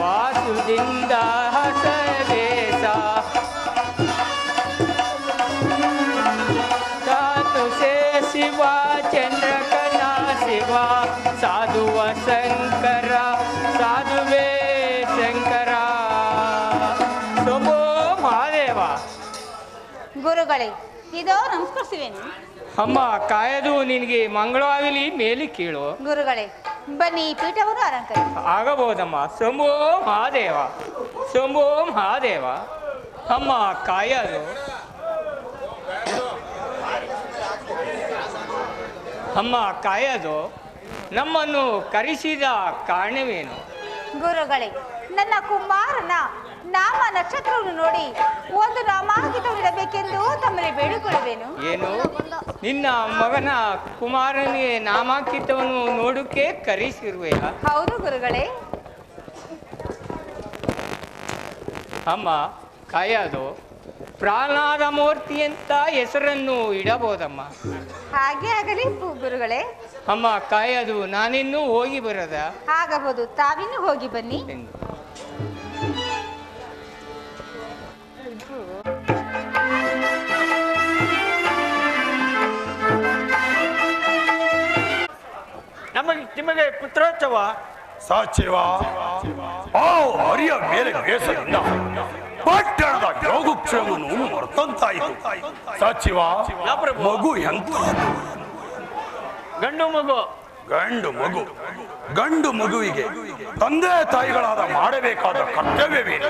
Speaker 2: ವಾಸುದಿಂದ ಹಸವೇಶ ಸಾಧುಸೇ ಶಿವ ಚಂದ್ರಕನ ಶಿವ ಸಾಧುವ ಶಂಕರ ಸಾಧುವೇ ಶಂಕರ ಶಂಭೋ ಮಹಾದೇವ.
Speaker 5: ಗುರುಗಳೇ, ಇದೋ ನಮಸ್ಕರಿಸುವೇನು.
Speaker 2: ಅಮ್ಮ ಕಾಯದು ನಿನಗೆ ಮಂಗಳವಾಗಲಿ ಮೇಲೆ ಕೀಳು.
Speaker 5: ಗುರುಗಳೇ, ಬನ್ನಿ ಈ ಪೀಠವನ್ನು ಅಲಂಕರಿಸಿ.
Speaker 2: ಆಗಬಹುದಮ್ಮ. ಶಂಭೋ ಮಹಾದೇವ ಶಂಭೋ ಮಹಾದೇವ. ಅಮ್ಮ ಕಾಯದು ಅಮ್ಮ ಕಾಯದು ನಮ್ಮನ್ನು ಕರೆಸಿದ ಕಾರಣವೇನು?
Speaker 5: ಗುರುಗಳೇ, ನನ್ನ ಕುಮಾರನ ನಾಮ ನಕ್ಷತ್ರವನ್ನು ನೋಡಿ ಒಂದು ನಾಮಾಂಕಿತವಿಡಬೇಕೆಂದು ತಮ್ಮಲ್ಲಿ ಬೇಡಿಕೊಳ್ಳುವೆನು.
Speaker 2: ಏನು? ನಿನ್ನ ಮಗನ ಕುಮಾರನಿಗೆ ನಾಮಾಂಕಿತವನ್ನು ನೋಡಕ್ಕೆ ಕರೆಸಿರುವೆಯ?
Speaker 5: ಹೌದು ಗುರುಗಳೇ.
Speaker 2: ಅಮ್ಮ ಕಾಯದು ಪ್ರಾಣಾದ ಮೂರ್ತಿ ಅಂತ ಹೆಸರನ್ನು ಇಡಬಹುದಮ್ಮ.
Speaker 5: ಹಾಗೆ ಆಗಲಿ ಗುರುಗಳೇ.
Speaker 2: ಅಮ್ಮ ಕಾಯದು ನಾನಿನ್ನೂ ಹೋಗಿ ಬರದ?
Speaker 5: ಆಗಬಹುದು, ತಾವಿನ್ನೂ ಹೋಗಿ ಬನ್ನಿ.
Speaker 2: ಎಂದು
Speaker 4: ನಿಮಗೆ ಪುತ್ರೋತ್ಸವ
Speaker 1: ಸಚಿವ ಆ ಹರಿಯ ಮೇಲೆ ಬೇಸರಿಂದ ಪಟ್ಟಣದ ಯೋಗಕ್ಷೇಮವನ್ನು ಮರ್ತಂತಾಯಿತು. ಸಚಿವ, ಮಗು ಎಂತ
Speaker 2: ಗಂಡು ಮಗು?
Speaker 1: ಗಂಡು ಮಗು. ಗಂಡು ಮಗುವಿಗೆ ತಂದೆ ತಾಯಿಗಳಾದ ಮಾಡಬೇಕಾದ ಕರ್ತವ್ಯವೇನು?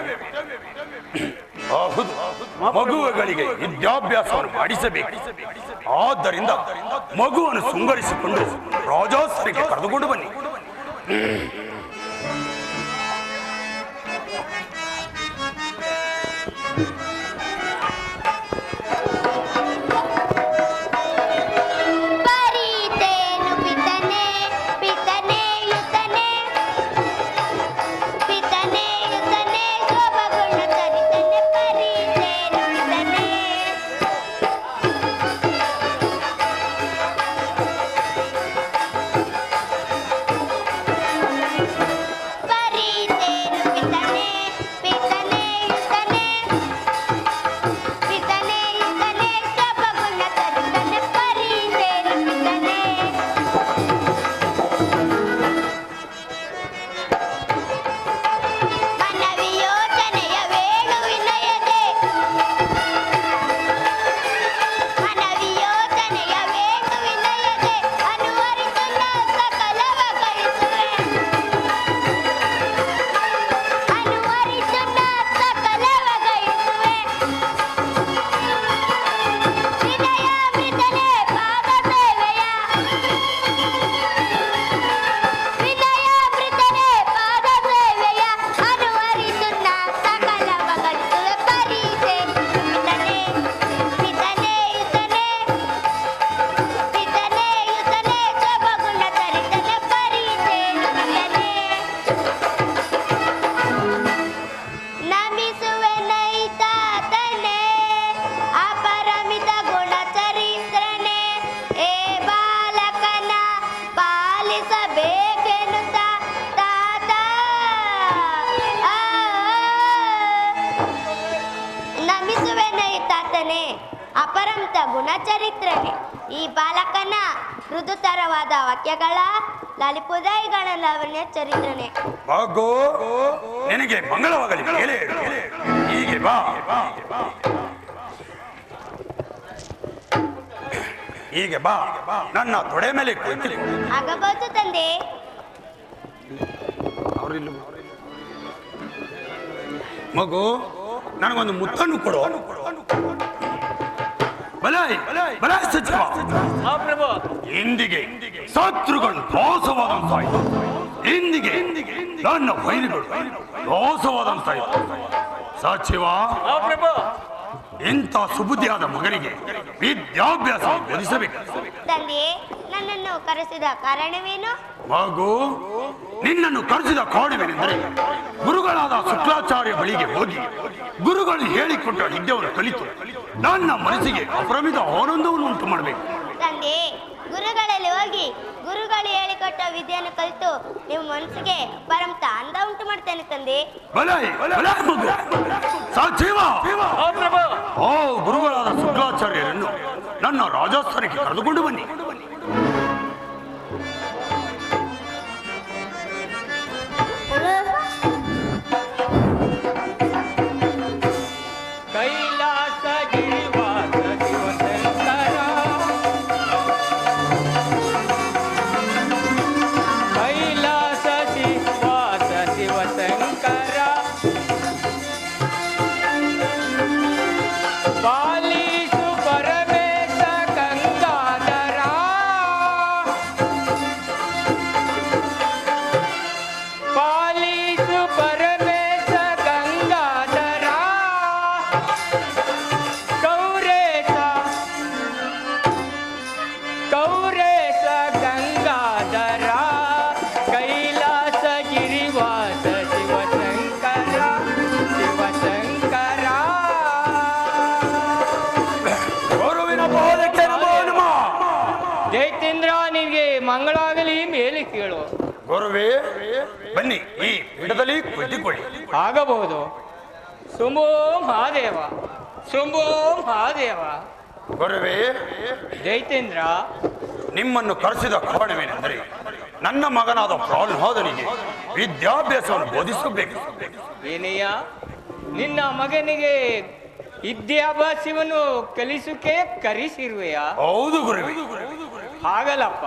Speaker 1: ಹೌದು, ಮಗುವುಗಳಿಗೆ ವಿದ್ಯಾಭ್ಯಾಸವನ್ನು ಮಾಡಿಸಬೇಕು. ಆದ್ದರಿಂದ ಮಗುವನ್ನು ಶೃಂಗರಿಸಿಕೊಂಡು ರಾಜಾಸರಿಗೆ ಕರೆದುಕೊಂಡು ಬನ್ನಿ.
Speaker 6: ಪರಿತೇನು ಪಿತನೆ ಪಿತನೆ ಯುತನೆ ಪಿತನೆ ಯುತನೆ ಶೋಭಗುಣ ತರಿತನೆ ಪರಿತೇನು ಪಿತನೆ ಪರಿತೇನು ಪಿತನೆ ಪಿತನೆ ಯುತನೆ ಪಿತನೆ ಯುತನೆ ಶೋಭಗುಣ ತರಿತನೆ ಪರಿತೇನು ಪಿತನೆ ಮನವಿ ಯೋಚನೆಯ ವೇಣು ವಿನಯದೆ ಮನವಿ ಯೋಚನೆಯ ವೇಣು ವಿನಯದೆ ಅನುವರಿಸುತ್ತ ಸಕಲವ ಗಳಿಸುವೆ ಅನುವರಿಸುತ್ತ ಸಕಲವ ಗಳಿಸುವೆ ವಿನಯ ಮೃತನೆ ಪಾದ ಸೇವೆಯ ವಿನಯ ಮೃತನೆ ಪಾದ ಸೇವೆಯ ಅನುವರಿಸುತ್ತ ಸಕಲವ ಗಳಿಸುವೆ ಪರಿಸೆ ಪಿತನೆ ಪಿತನೆ ಯುತನೆ ಪಿತನೆ ಯುತನೆ ಶೋಭಗುಣ ತರಿತನೆ ಪರಿಸೆ ಪಿತನೆ ನಮಿಸುವೆ ನೈತಾತನೆ ಅಪರಮಿತ ಗುಣ ಚರಿತ್ರನೆ ಏ ಬಾಲಕನ ಪಾಲಿಸಬೇಕೆನ್ನುತ್ತ ತಾತ ನಮಿಸುವೆ ನೈತಾತನೆ ಅಪರಮಿತ ಗುಣ ಚರಿತ್ರನೆ ಈ ಬಾಲಕನ ಮೃದುತರವಾದ ವಾಕ್ಯಗಳ ಲಲಿಪುದೈಗಳ ಲಾವಣ್ಯ ಚರಿತ್ರನೆ.
Speaker 1: ಮಗು, ನಿನಗೆ ಮಂಗಳವಾಗಲಿ. ಮೇಲೆ ಹೇಳು. ಹೀಗೆ ಬಾ. ಹೀಗೆ ಬಾ. ನನ್ನ ತೊಡೆ ಮೇಲೆ ಕುಳಿತು.
Speaker 6: ಆಗಬಹುದು ತಂದೆ.
Speaker 1: ಅವ್ರು ಮಗು ನನಗೊಂದು ಮುತ್ತನ್ನು ಕೊಡು. ಬಲಾಯ್ ಬಲಾಯ್ ಸಚಿವ,
Speaker 2: ಮಹಾಪ್ರಭು
Speaker 1: ಇಂದಿಗೆ ಶತ್ರುಗಳು ಮೋಸವಾದಂತಾಯಿತು. ಇಂದಿಗೆ ನನ್ನ ವೈರಿಗಳು ಮೋಸವಾದಂತಾಯಿತು. ಸಚಿವ,
Speaker 2: ಮಹಾಪ್ರಭು
Speaker 1: ಇಂಥ ಸುಬುದ್ಧಿಯಾದ ಮಗನಿಗೆ ವಿದ್ಯಾಭ್ಯಾಸ ಬೋಧಿಸಬೇಕು.
Speaker 6: ತಂದೆ, ನನ್ನನ್ನು ಕರೆಸಿದ ಕಾರಣವೇನು?
Speaker 1: ಮಗು, ನಿನ್ನನ್ನು ಕರೆಸಿದ ಕಾರಣವೇನೆಂದರೆ ಗುರುಗಳಾದ ಶುಕ್ರಾಚಾರ್ಯ ಬಳಿಗೆ ಹೋಗಿ ಗುರುಗಳು ಹೇಳಿಕೊಟ್ಟ ವಿದ್ಯೆಯನ್ನು ಕಲಿತು ನನ್ನ ಮನಸ್ಸಿಗೆ ಅಪರಿಮಿತ ಆನಂದವನ್ನು ಉಂಟು ಮಾಡಬೇಕು.
Speaker 6: ತಂದೆ, ಗುರುಗಳಲ್ಲಿ ಹೋಗಿ ಗುರುಗಳು ಹೇಳಿಕೊಟ್ಟ ವಿದ್ಯೆಯನ್ನು ಕಲಿತು ನಿಮ್ಮ ಮನಸ್ಸಿಗೆ ಪರಮತ ಅಂದ ಉಂಟು ಮಾಡ್ತೇನೆ ತಂದೆ.
Speaker 1: ಬಲಾಯ್ ಬಲಾಯ್ ಮಗು. ಸಚಿವ,
Speaker 2: ಮಹಾಪ್ರಭು
Speaker 1: ಓ ಗುರುಗಳಾದ ಶುಕ್ರಾಚಾರ್ಯರನ್ನು ನನ್ನ ರಾಜಸ್ಥಾನಕ್ಕೆ ಕರೆದುಕೊಂಡು ಬನ್ನಿ.
Speaker 2: ಕೈಲಾಸ ಗಿರಿವಾಸ ಶಿವಶಂಕರ, ಕೈಲಾಸ ಶ್ರೀವಾಸ ಶಿವಶಂಕರ, ಪಾಲಿಸು ಪರಮೇಶ ಗಂಗಾಧರ, ಪಾಲಿಸು ಪರಮೇಶ ಗಂಗಾಧರ, ಕೌರೇಶ ಕೌರೇಶ ಗಂಗಾಧರ, ಕೈಲಾಸ ಗಿರಿವಾಸ ಶಿವಶಂಕರ ಶಿವಶಂಕರ.
Speaker 1: ಗೌರವಿನ ಪಾದಕ್ಕೆ ನಮೋ ನಮಃ.
Speaker 2: ಜೈತೇಂದ್ರ, ನಿನಗೆ ಮಂಗಳಾಗಲಿ ಮೇಲೆ ಕೇಳು.
Speaker 1: ಗುರುವೇ, ಬನ್ನಿ ಈ ಪೀಠದಲ್ಲಿ ಕುಳಿತುಕೊಳ್ಳಿ.
Speaker 2: ಆಗಬಹುದು. ಶಂಭೋ ಮಹಾದೇವ, ಶಂಭೋ ಮಹಾದೇವ.
Speaker 1: ಗುರುವೇ,
Speaker 2: ಜೈತೇಂದ್ರ,
Speaker 1: ನಿಮ್ಮನ್ನು ಕರೆಸಿದ ಕಾರಣವೇನೆಂದರೆ ನನ್ನ ಮಗನಾದ ಪ್ರಹ್ಲಾದನಿಗೆ ವಿದ್ಯಾಭ್ಯಾಸವನ್ನು ಬೋಧಿಸಬೇಕು.
Speaker 2: ಏನಯ್ಯ, ನಿನ್ನ ಮಗನಿಗೆ ವಿದ್ಯಾಭ್ಯಾಸವನ್ನು ಕಲಿಸಕ್ಕೆ ಕರೆಸಿರುವೆಯಾ?
Speaker 1: ಹೌದು ಗುರುವೇ.
Speaker 2: ಹಾಗಲ್ಲಪ್ಪ.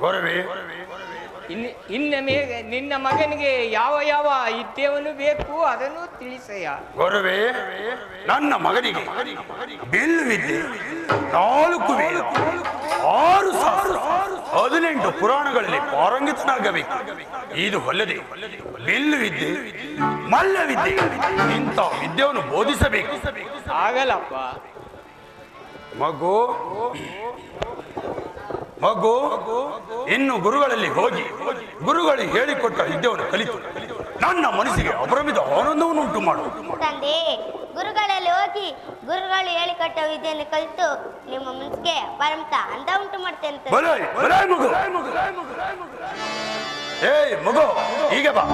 Speaker 1: ಗುರುವೇ,
Speaker 2: ನಿನ್ನ ಮಗನಿಗೆ ಯಾವ ಯಾವ ವಿದ್ಯೆಯನ್ನು ಬೇಕು ಅದನ್ನು ತಿಳಿಸಯ್ಯ.
Speaker 1: ಗುರುವೇ, ನನ್ನ ಮಗನಿಗೆ ಬಿಲ್ಲು ವಿದ್ಯೆ, 4 ವೇದ, 6 ಶಾಸ್ತ್ರ, 18 ಪುರಾಣಗಳಲ್ಲಿ ಪಾರಂಗಿತನಾಗಬೇಕು. ಇದು ಅಲ್ಲದೆ ಬಿಲ್ಲು ವಿದ್ಯೆ, ಮಲ್ಲ ವಿದ್ಯೆ, ಇಂಥ ವಿದ್ಯೆಯನ್ನು ಬೋಧಿಸಬೇಕು.
Speaker 2: ಆಗಲ್ಲಪ್ಪ.
Speaker 1: ಮಗು ಮಗು ಇನ್ನು ಗುರುಗಳಲ್ಲಿ ಹೋಗಿ ಗುರುಗಳು ಹೇಳಿಕೊಟ್ಟ ವಿದ್ಯೆಯನ್ನು ಕಲಿತು ನನ್ನ ಮನಸ್ಸಿಗೆ ಅಪರಿಮಿತ ಆನಂದವನ್ನು ಉಂಟು ಮಾಡು.
Speaker 6: ತಂದೆ, ಗುರುಗಳಲ್ಲಿ ಹೋಗಿ ಗುರುಗಳು ಹೇಳಿಕೊಟ್ಟ ವಿದ್ಯೆಯನ್ನು ಕಲಿತು ನಿಮ್ಮ ಮನಸ್ಸಿಗೆ ಪರಮತ ಅಂದ ಉಂಟು ಮಾಡ್ತೇನೆ ತಂದೆ.
Speaker 1: ಬಲಾಯ್ ಬಲಾಯ್ ಮಗು. ಏಯ್ ಮಗು, ಹೀಗೆ ಬಾ.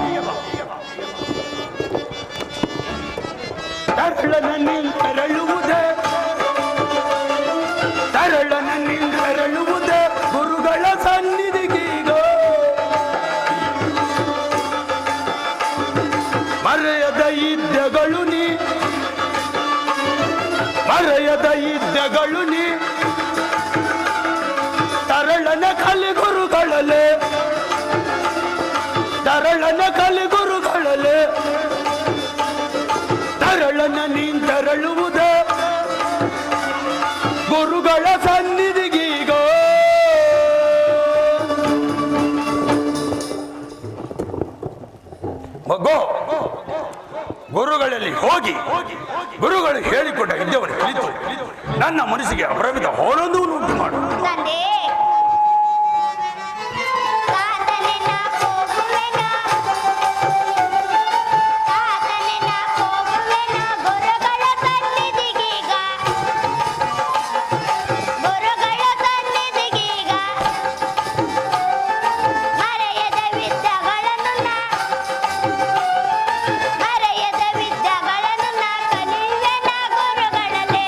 Speaker 1: ತರಳುವುದೇ ತರಳುವುದೇ ಗುರುಗಳ ಸನ್ನಿಧಿಗೀಗ ಮರೆಯದ ವಿದ್ಯೆಗಳು ನೀ, ಮರೆಯದ ವಿದ್ಯೆಗಳು ನೀ, ತರಳನ ಕಲಿಗುರುಗಳಲ್ಲೇ, ತರಳನ ಕಲಿಗುರುಗಳಲ್ಲೇ, ತರಳನ ನೀನ್ ತರಳುವುದೇ ಗುರುಗಳ ಸನ್ನಿಧಿಗೀಗ. ಮಗು, ಗುರುಗಳಲ್ಲಿ ಹೋಗಿ ಗುರುಗಳು ಹೇಳಿಕೊಟ್ಟ ವಿದ್ಯೆಯನ್ನು ಕಲಿತು ನನ್ನ ಮನಸ್ಸಿಗೆ ಅಪರಿಮಿತ ಆನಂದವನ್ನು ಉಂಟು ಮಾಡು.
Speaker 6: ತಂದೆ, ತಾತನೆನ ಹೋಗುವೆನ, ತಾತನೆನ ಹೋಗುವೆನ ಗುರುಗಳ ಸನ್ನಿಧಿಗೀಗ, ಗುರುಗಳ ಸನ್ನಿಧಿಗೀಗ, ಮರೆಯದ ವಿದ್ಯೆಗಳನ್ನು ಮರೆಯದ ವಿದ್ಯೆಗಳನ್ನು ಕಲಿಯುವೆನ ಗುರುಗಳಲ್ಲೇ,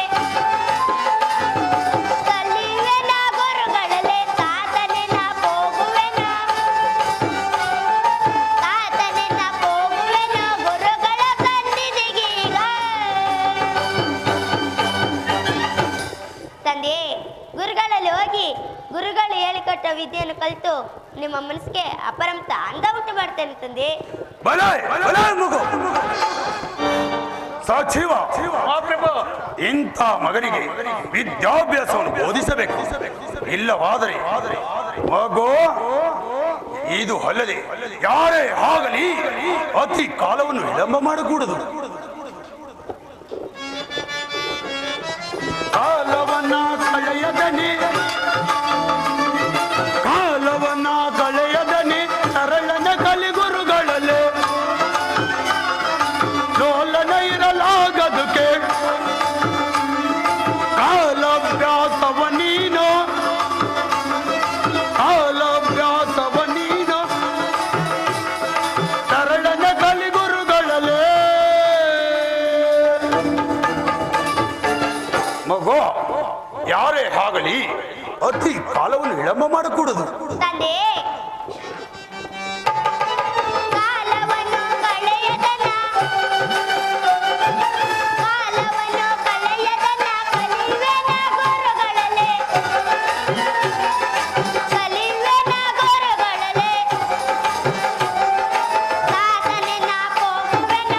Speaker 6: ಕಲಿಯುವೆನ ಗುರುಗಳಲ್ಲೇ, ತಾತನೆನ ಹೋಗುವೆನ, ತಾತನೆನ ಹೋಗುವೆನ ಗುರುಗಳ ಸನ್ನಿಧಿಗೀಗ. ತಂದೆ, ಗುರುಗಳಲ್ಲಿ ಹೋಗಿ ಗುರುಗಳು ಹೇಳಿಕೊಟ್ಟ ವಿದ್ಯೆಯನ್ನು ಕಲಿತು ನಿಮ್ಮ ಮನಸ್ಸಿಗೆ ಅಪರಿಮಿತ ಅಂದ ಉಂಟು ಮಾಡ್ತೇನೆ ತಂದೆ.
Speaker 1: ಬಲೆ ಬಲೆ ಮಗು ಸಚಿವ
Speaker 2: ಮಹಾಪ್ರಭು
Speaker 1: ಇಂಥ ಮಗನಿಗೆ ವಿದ್ಯಾಭ್ಯಾಸವನ್ನು ಬೋಧಿಸಬೇಕು. ಇಲ್ಲವಾದರೆ ಮಗು ಇದು ಅಲ್ಲದೆ ಯಾರೇ ಆಗಲಿ ಅತಿ ಕಾಲವನ್ನು ವಿಳಂಬ ಮಾಡಕೂಡದು. ಕಾಲವನ್ನ ಕಳೆಯದನೆ ಕಾಲವನ್ನ ಕಳೆಯದನೆ ಸರಳನ ಕಲಿಗುರುಗಳಲ್ಲೇ ಲೋಲನ ಇರಲಾಗದು ಕೇಳು ಕಾಲಾಭ್ಯಾಸವ ನೀನು ಕಾಲಾಭ್ಯಾಸವ ನೀನು ಸರಳನ ಕಲಿಗುರುಗಳಲ್ಲೇ. ಮಗು ಯಾರೇ ಆಗಲಿ ಅತಿ ಕಾಲವನ್ನು ವಿಳಂಬ ಮಾಡಕೂಡದು.
Speaker 6: ತಂದೆ ಕಾಲವನ್ನು ಕಳೆಯದನ ಕಲಿವೆನ ಗುರುಗಳಲ್ಲೇ ಸಾಧನೆ ನಾ ಹೋಗುವೆನ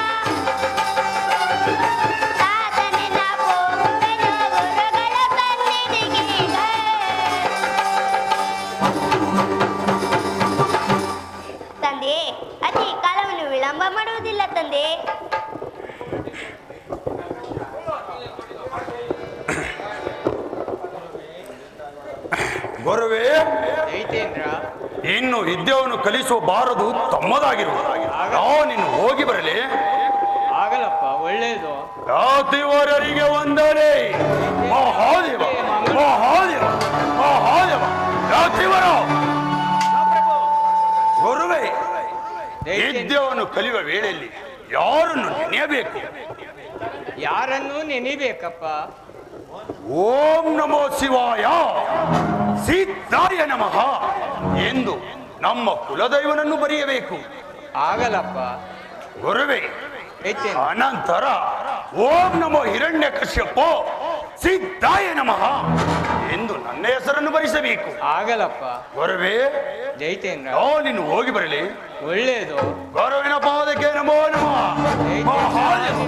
Speaker 6: ಗುರುಗಳ ಸನ್ನಿಧಿಗೀಗ. ತಂದೆ ಅತಿ ಕಾಲವನ್ನು ವಿಳಂಬ ಮಾಡುವುದಿಲ್ಲ ತಂದೆ.
Speaker 1: ಗುರುವೇ
Speaker 2: ದೈತೇಂದ್ರ
Speaker 1: ಇನ್ನು ವಿದ್ಯೆಯನ್ನು ಕಲಿಸಬಾರದು ತಮ್ಮದಾಗಿರುವುದು. ನೀನು ಹೋಗಿ ಬರಲಿ.
Speaker 2: ಆಗಲ್ಲಪ್ಪ, ಒಳ್ಳೇದು.
Speaker 1: ಜಾತಿವರರಿಗೆ ವಂದನೆ. ಮಹಾದೇವ ಮಹಾದೇವ ಮಹಾದೇವ ಜಾತಿವರ ಗುರುವೇ ವಿದ್ಯೆಯನ್ನು ಕಲಿಯುವ ವೇಳೆಯಲ್ಲಿ ಯಾರನ್ನು ನೆನೆಯಬೇಕು?
Speaker 2: ಯಾರನ್ನು ನೆನಿಬೇಕಪ್ಪ?
Speaker 1: ಓಂ ನಮೋ ಶಿವಾಯ ಸಿದ್ಧಾಯ ನಮಃ ಎಂದು ನಮ್ಮ ಕುಲದೈವನನ್ನು ಬರೆಯಬೇಕು.
Speaker 2: ಆಗಲ್ಲಪ್ಪ.
Speaker 1: ಗುರುವೇ
Speaker 2: ದೈತೇಂದ್ರ
Speaker 1: ಅನಂತರ ಓಂ ನಮೋ ಹಿರಣ್ಯ ಕಶ್ಯಪ ಸಿದ್ಧಾಯ ನಮಃ ಎಂದು ನನ್ನ ಹೆಸರನ್ನು ಬರೆಸಬೇಕು.
Speaker 2: ಆಗಲ್ಲಪ್ಪ.
Speaker 1: ಗುರುವೇ
Speaker 2: ದೈತೇಂದ್ರ
Speaker 1: ನೀನು ಹೋಗಿ ಬರಲಿ.
Speaker 2: ಒಳ್ಳೇದು.
Speaker 1: ಗುರುವಿನ ಪಾದಕ್ಕೆ ನಮೋ ನಮಃ. ಮಹಾದೇವ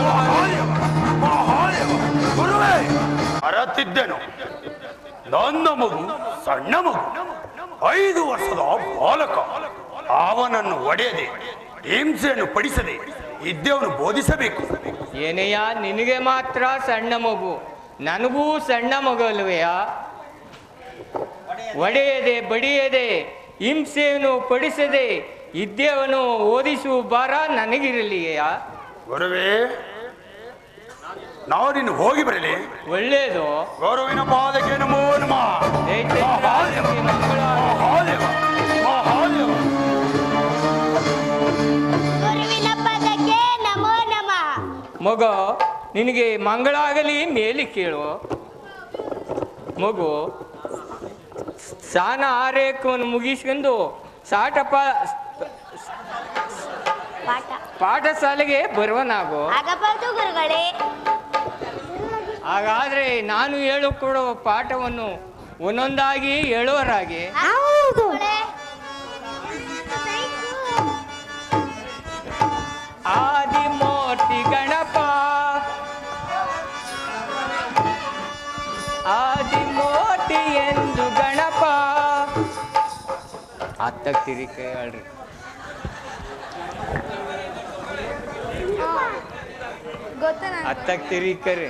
Speaker 1: ಮಹಾದೇವ ಮಹಾದೇವ. ಗುರುವೇ ಅರತಿದ್ದೆನು ನನ್ನ ಮಗು ಸಣ್ಣ ಮಗು 5 ವರ್ಷದ ಬಾಲಕ. ಅವನನ್ನು ಒಡೆಯದೆ ಹಿಂಸೆಯನ್ನು ಪಡಿಸದೆ ವಿದ್ಯೆಯನ್ನು ಬೋಧಿಸಬೇಕು.
Speaker 2: ಏನಯ್ಯ ನಿನಗೆ ಮಾತ್ರ ಸಣ್ಣ ಮಗು, ನನಗೂ ಸಣ್ಣ ಮಗು ಅಲ್ವೆಯಾ? ಒಡೆಯದೆ ಬಡಿಯದೆ ಹಿಂಸೆಯನ್ನು ಪಡಿಸದೆ ವಿದ್ಯೆಯನ್ನು ಓದಿಸುವ ಭಾರ ನನಗಿರಲಿಯಾ?
Speaker 1: ಗುರುವೇ ನಾವು ನೀನು ಹೋಗಿ ಬರಲಿ.
Speaker 2: ಒಳ್ಳೇದು.
Speaker 1: ಗುರುವಿನ ಪಾದಕ್ಕೆ ನಮೋ ನಮಃ. ಮಹಾದೇವ ಮಹಾದೇವ ಮಹಾದೇವ.
Speaker 6: ಗುರುವಿನ ಪದಕ್ಕೆ ನಮೋ ನಮಃ.
Speaker 2: ಮಗು ನಿನಗೆ ಮಂಗಳಾಗಲಿ ಮೇಲೆ ಕೇಳು. ಮಗು ಸ್ನಾನ ಆರೈಕೆಯನ್ನು ಮುಗಿಸ್ಕೊಂಡು ಪಾಠಶಾಲೆಗೆ ಬರುವನಾಗು.
Speaker 6: ಆಗಬಹುದು ಗುರುಗಳೇ.
Speaker 2: ಹಾಗಾದ್ರೆ ನಾನು ಹೇಳಿಕೊಡುವ ಪಾಠವನ್ನು ಒಂದೊಂದಾಗಿ ಹೇಳುವರಾಗಿ.
Speaker 6: ಹೌದು.
Speaker 2: ಆದಿಮೂರ್ತಿ ಗಣಪ ಆದಿಮೂರ್ತಿ ಎಂದು ಗಣಪ ಹತ್ತಕ್ತಿರಿ ಕೈ ಹೇಳ್ರಿ. ಹತ್ತಕ್ತಿರಿ ಕರಿ.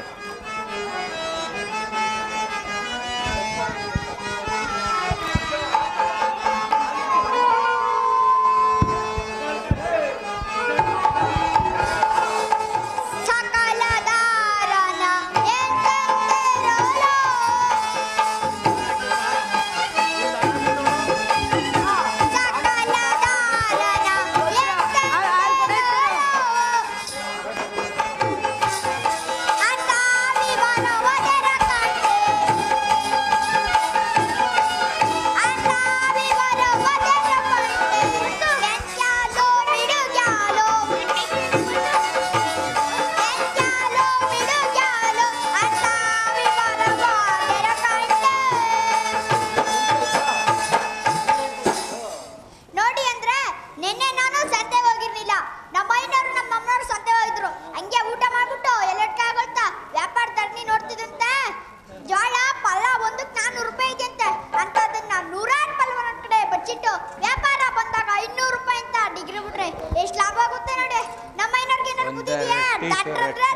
Speaker 6: ಅಂತ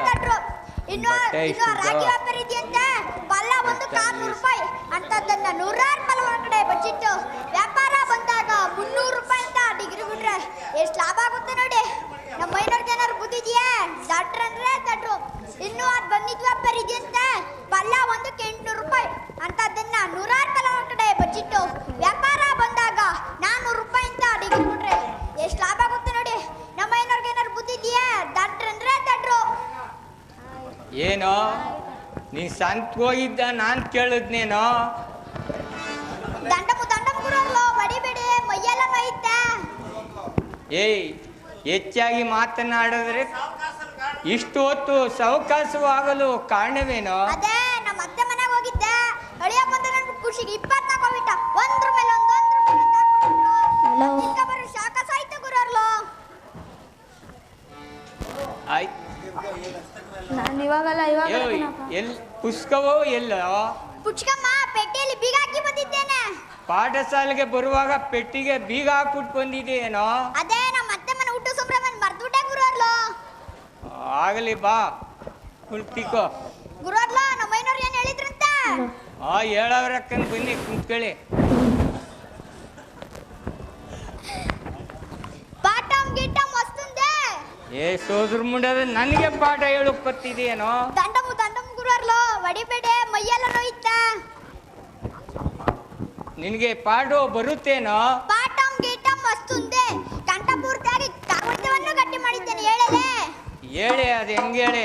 Speaker 6: ತಟ್ರು. ಇನ್ನು
Speaker 7: ಬಟ್ಟೆ
Speaker 6: ಇನ್ನು
Speaker 7: ಎಷ್ಟು
Speaker 6: ರಾಗಿ ವ್ಯಾಪಾರ ಇದೆಯಂತೆ ಪಲ್ಲ ಒಂದು 400 ರೂಪಾಯಿ ಅಂತದನ್ನ 100 ರೂಪಾಯಿ ಒಳಗಡೆ ಬಚ್ಚಿಟ್ಟು ವ್ಯಾಪಾರ ಬಂದಾಗ 300 ರೂಪಾಯಿ ಅಂತ ಡಿಗ್ರಿ ಬಿಟ್ರೆ ಎಷ್ಟು ಲಾಭ ಆಗುತ್ತೆ ನೋಡಿ. ನಮ್ಮ ಮೈನವ್ರಿಗೆ ಏನಾದ್ರು ಬುದ್ಧಿ ಇದೆಯಾ? ತಟ್ರು ಅಂದ್ರೆ ತಟ್ರು. ಇನ್ನು ಅದು ಬಂದಿದ್ ವ್ಯಾಪಾರ ಇದೆಯಂತೆ ಪಲ್ಲ ಒಂದಕ್ಕೆ 800 ರೂಪಾಯಿ ಅಂತದನ್ನ 100 ರೂಪಾಯಿ ಒಳಗಡೆ ಬಚ್ಚಿಟ್ಟು ವ್ಯಾಪಾರ ಬಂದಾಗ 400 ರೂಪಾಯಿ ಅಂತ ಡಿಗ್ರಿ ಬಿಟ್ರೆ ಎಷ್ಟು ಲಾಭ ಆಗುತ್ತೆ ನೋಡಿ. ನಮ್ಮ ಮೈನವ್ರಿಗೆ ಏನಾದ್ರು ಬುದ್ಧಿ ಇದೆಯಾ? ತಟ್ರು ಅಂದ್ರೆ ತಟ್ರು.
Speaker 7: ಏನೋ ನೀ ಸಂತ ಹೋಗಿದ್ದ ನಾನು ಕೇಳಿದ್ನೇನೋ.
Speaker 6: ದಂಡಮ್ ಗುರುಗಳು ಹೊಡಿಬೇಡಿ, ಮೈಯೆಲ್ಲ ನೋಯುತ್ತೆ.
Speaker 7: ಏಯ್ ಹೆಚ್ಚಾಗಿ ಮಾತನಾಡಿದ್ರೆ ಇಷ್ಟು ಹೊತ್ತು ಸಾವಕಾಶವಾಗಲು ಕಾರಣವೇನೋ?
Speaker 6: ಅದೇ ನಮ್ಮ ಅತ್ತೆ ಮನೆಗೆ ಹೋಗಿದ್ದೆ, ಅಳಿಯ ಬಂದ ನನ್ನ ಖುಷಿಗೆ 24 ಹೋಗ್ಬಿಟ್ಟ. ಒಂದ್ರ ಮೇಲೆ ಒಂದು ಬರೋ ಶಾಖ ಸಾಯ್ತು ಗುರುಗಳು.
Speaker 7: ಆಯ್ತು.
Speaker 6: ನಾನು ಇವಾಗಲ್ಲ
Speaker 7: ಎಲ್ಲಿ ಪುಸ್ತಕವೋ ಎಲ್ಲೋ?
Speaker 6: ಪುಚ್ಕಮ್ಮ ಪೆಟ್ಟಿಯಲ್ಲಿ ಬೀಗ ಹಾಕಿ ಬಂದಿದ್ದೇನೆ.
Speaker 7: ಪಾಠಶಾಲೆಗೆ ಬರುವಾಗ ಪೆಟ್ಟಿಗೆ ಬೀಗ ಹಾಕ್ಬಿಟ್ಟು ಬಂದಿದೆಯೇನೋ?
Speaker 6: ಅದೇ ನಮ್ಮ ಅತ್ತೆ ಮನೆ ಊಟ ಸಂಭ್ರಮ ಮರ್ದ್ಬಿಟ್ಟೆ ಗುರುಗಳು.
Speaker 7: ಆಗಲಿ ಬಾ ಕುಳ್ತಿಕೋ.
Speaker 6: ಗುರುಗಳು ನಮ್ಮ ಮೈನವ್ರು ಏನ್ ಹೇಳಿದ್ರಂತ?
Speaker 7: ಹೇಳವ್ರಕ್ಕನ್ ಬನ್ನಿ ಕುಂತ್ಕೊಳ್ಳಿ.
Speaker 6: ಪಾಠಂ ಗೀಟಂ ವಸ್ತುಂದೆ.
Speaker 7: ಸೋದ್ರ ಮುಂಡದ ನನಗೆ ಪಾಠ ಹೇಳಕ್ ಬರ್ತಿದೆಯೇನೋ?
Speaker 6: ದಂಡಮ್ ಗುರುಗಳು ಹೊಡಿಬೇಡಿ, ಮೈಯೆಲ್ಲ ನೋಯುತ್ತೆ.
Speaker 7: ನಿನಗೆ ಪಾಠ ಬರುತ್ತೇನೋ?
Speaker 6: ಪಾಠಂ ಗೀಟಂ ವಸ್ತುಂದೆ ಕಂಠಪೂರ್ತಿಯಾಗಿ ಕಾಗುಣಿತವನ್ನು ಗಟ್ಟಿ ಮಾಡಿದ್ದೇನೆ. ಹೇಳಲೇ
Speaker 7: ಹೇಳಿ ಅದು ಹೆಂಗೆ ಹೇಳಿ?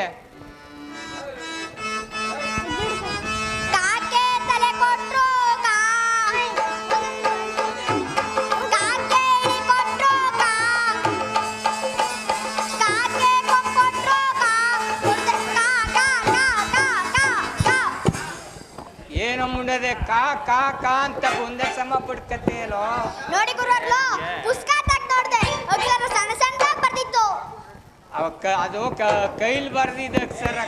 Speaker 6: ಕಾಕೆ ತಲೆ ಕೊಟ್ರು ಕಾಕೆ ಇಳಿ ಕೊಟ್ರು ಕಾಕೆ ಕೊಟ್ರು
Speaker 7: ಏನೋ ಮುಂಡದೆ ಕಾ ಕಾ ಕಾ ಅಂತ ಒಂದೇ ಸಮ ಪಡ್ಕತ್ತೇನೋ?
Speaker 6: ನೋಡಿ ಗುರುಗಳು ಪುಸ್ತಕ ತೆಗ್ದು ನೋಡ್ದೆ, ಅಕ್ಷರ ಸಣ್ಣ ಸಣ್ಣದಾಗಿ ಬರ್ದಿತ್ತು.
Speaker 7: ಅದು ಕೈಲಿ ಬರ್ದಿದ್ದ ಅಕ್ಷರ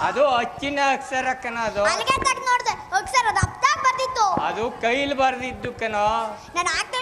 Speaker 7: ಅದು ಅಚ್ಚಿನ ಅಕ್ಷರ ಕಣ. ಅದು
Speaker 6: ಅಲ್ಲಿಗೆ ತೆಗ್ದು ನೋಡ್ದೆ, ಅಕ್ಷರ ದಪ್ಪದಾಗಿ ಬರ್ದಿತ್ತು.
Speaker 7: ಅದು ಕೈಲಿ ಬರ್ದಿದ್ದು ಕಣೋ.
Speaker 6: ನಾನು ಆಗ್ತಾ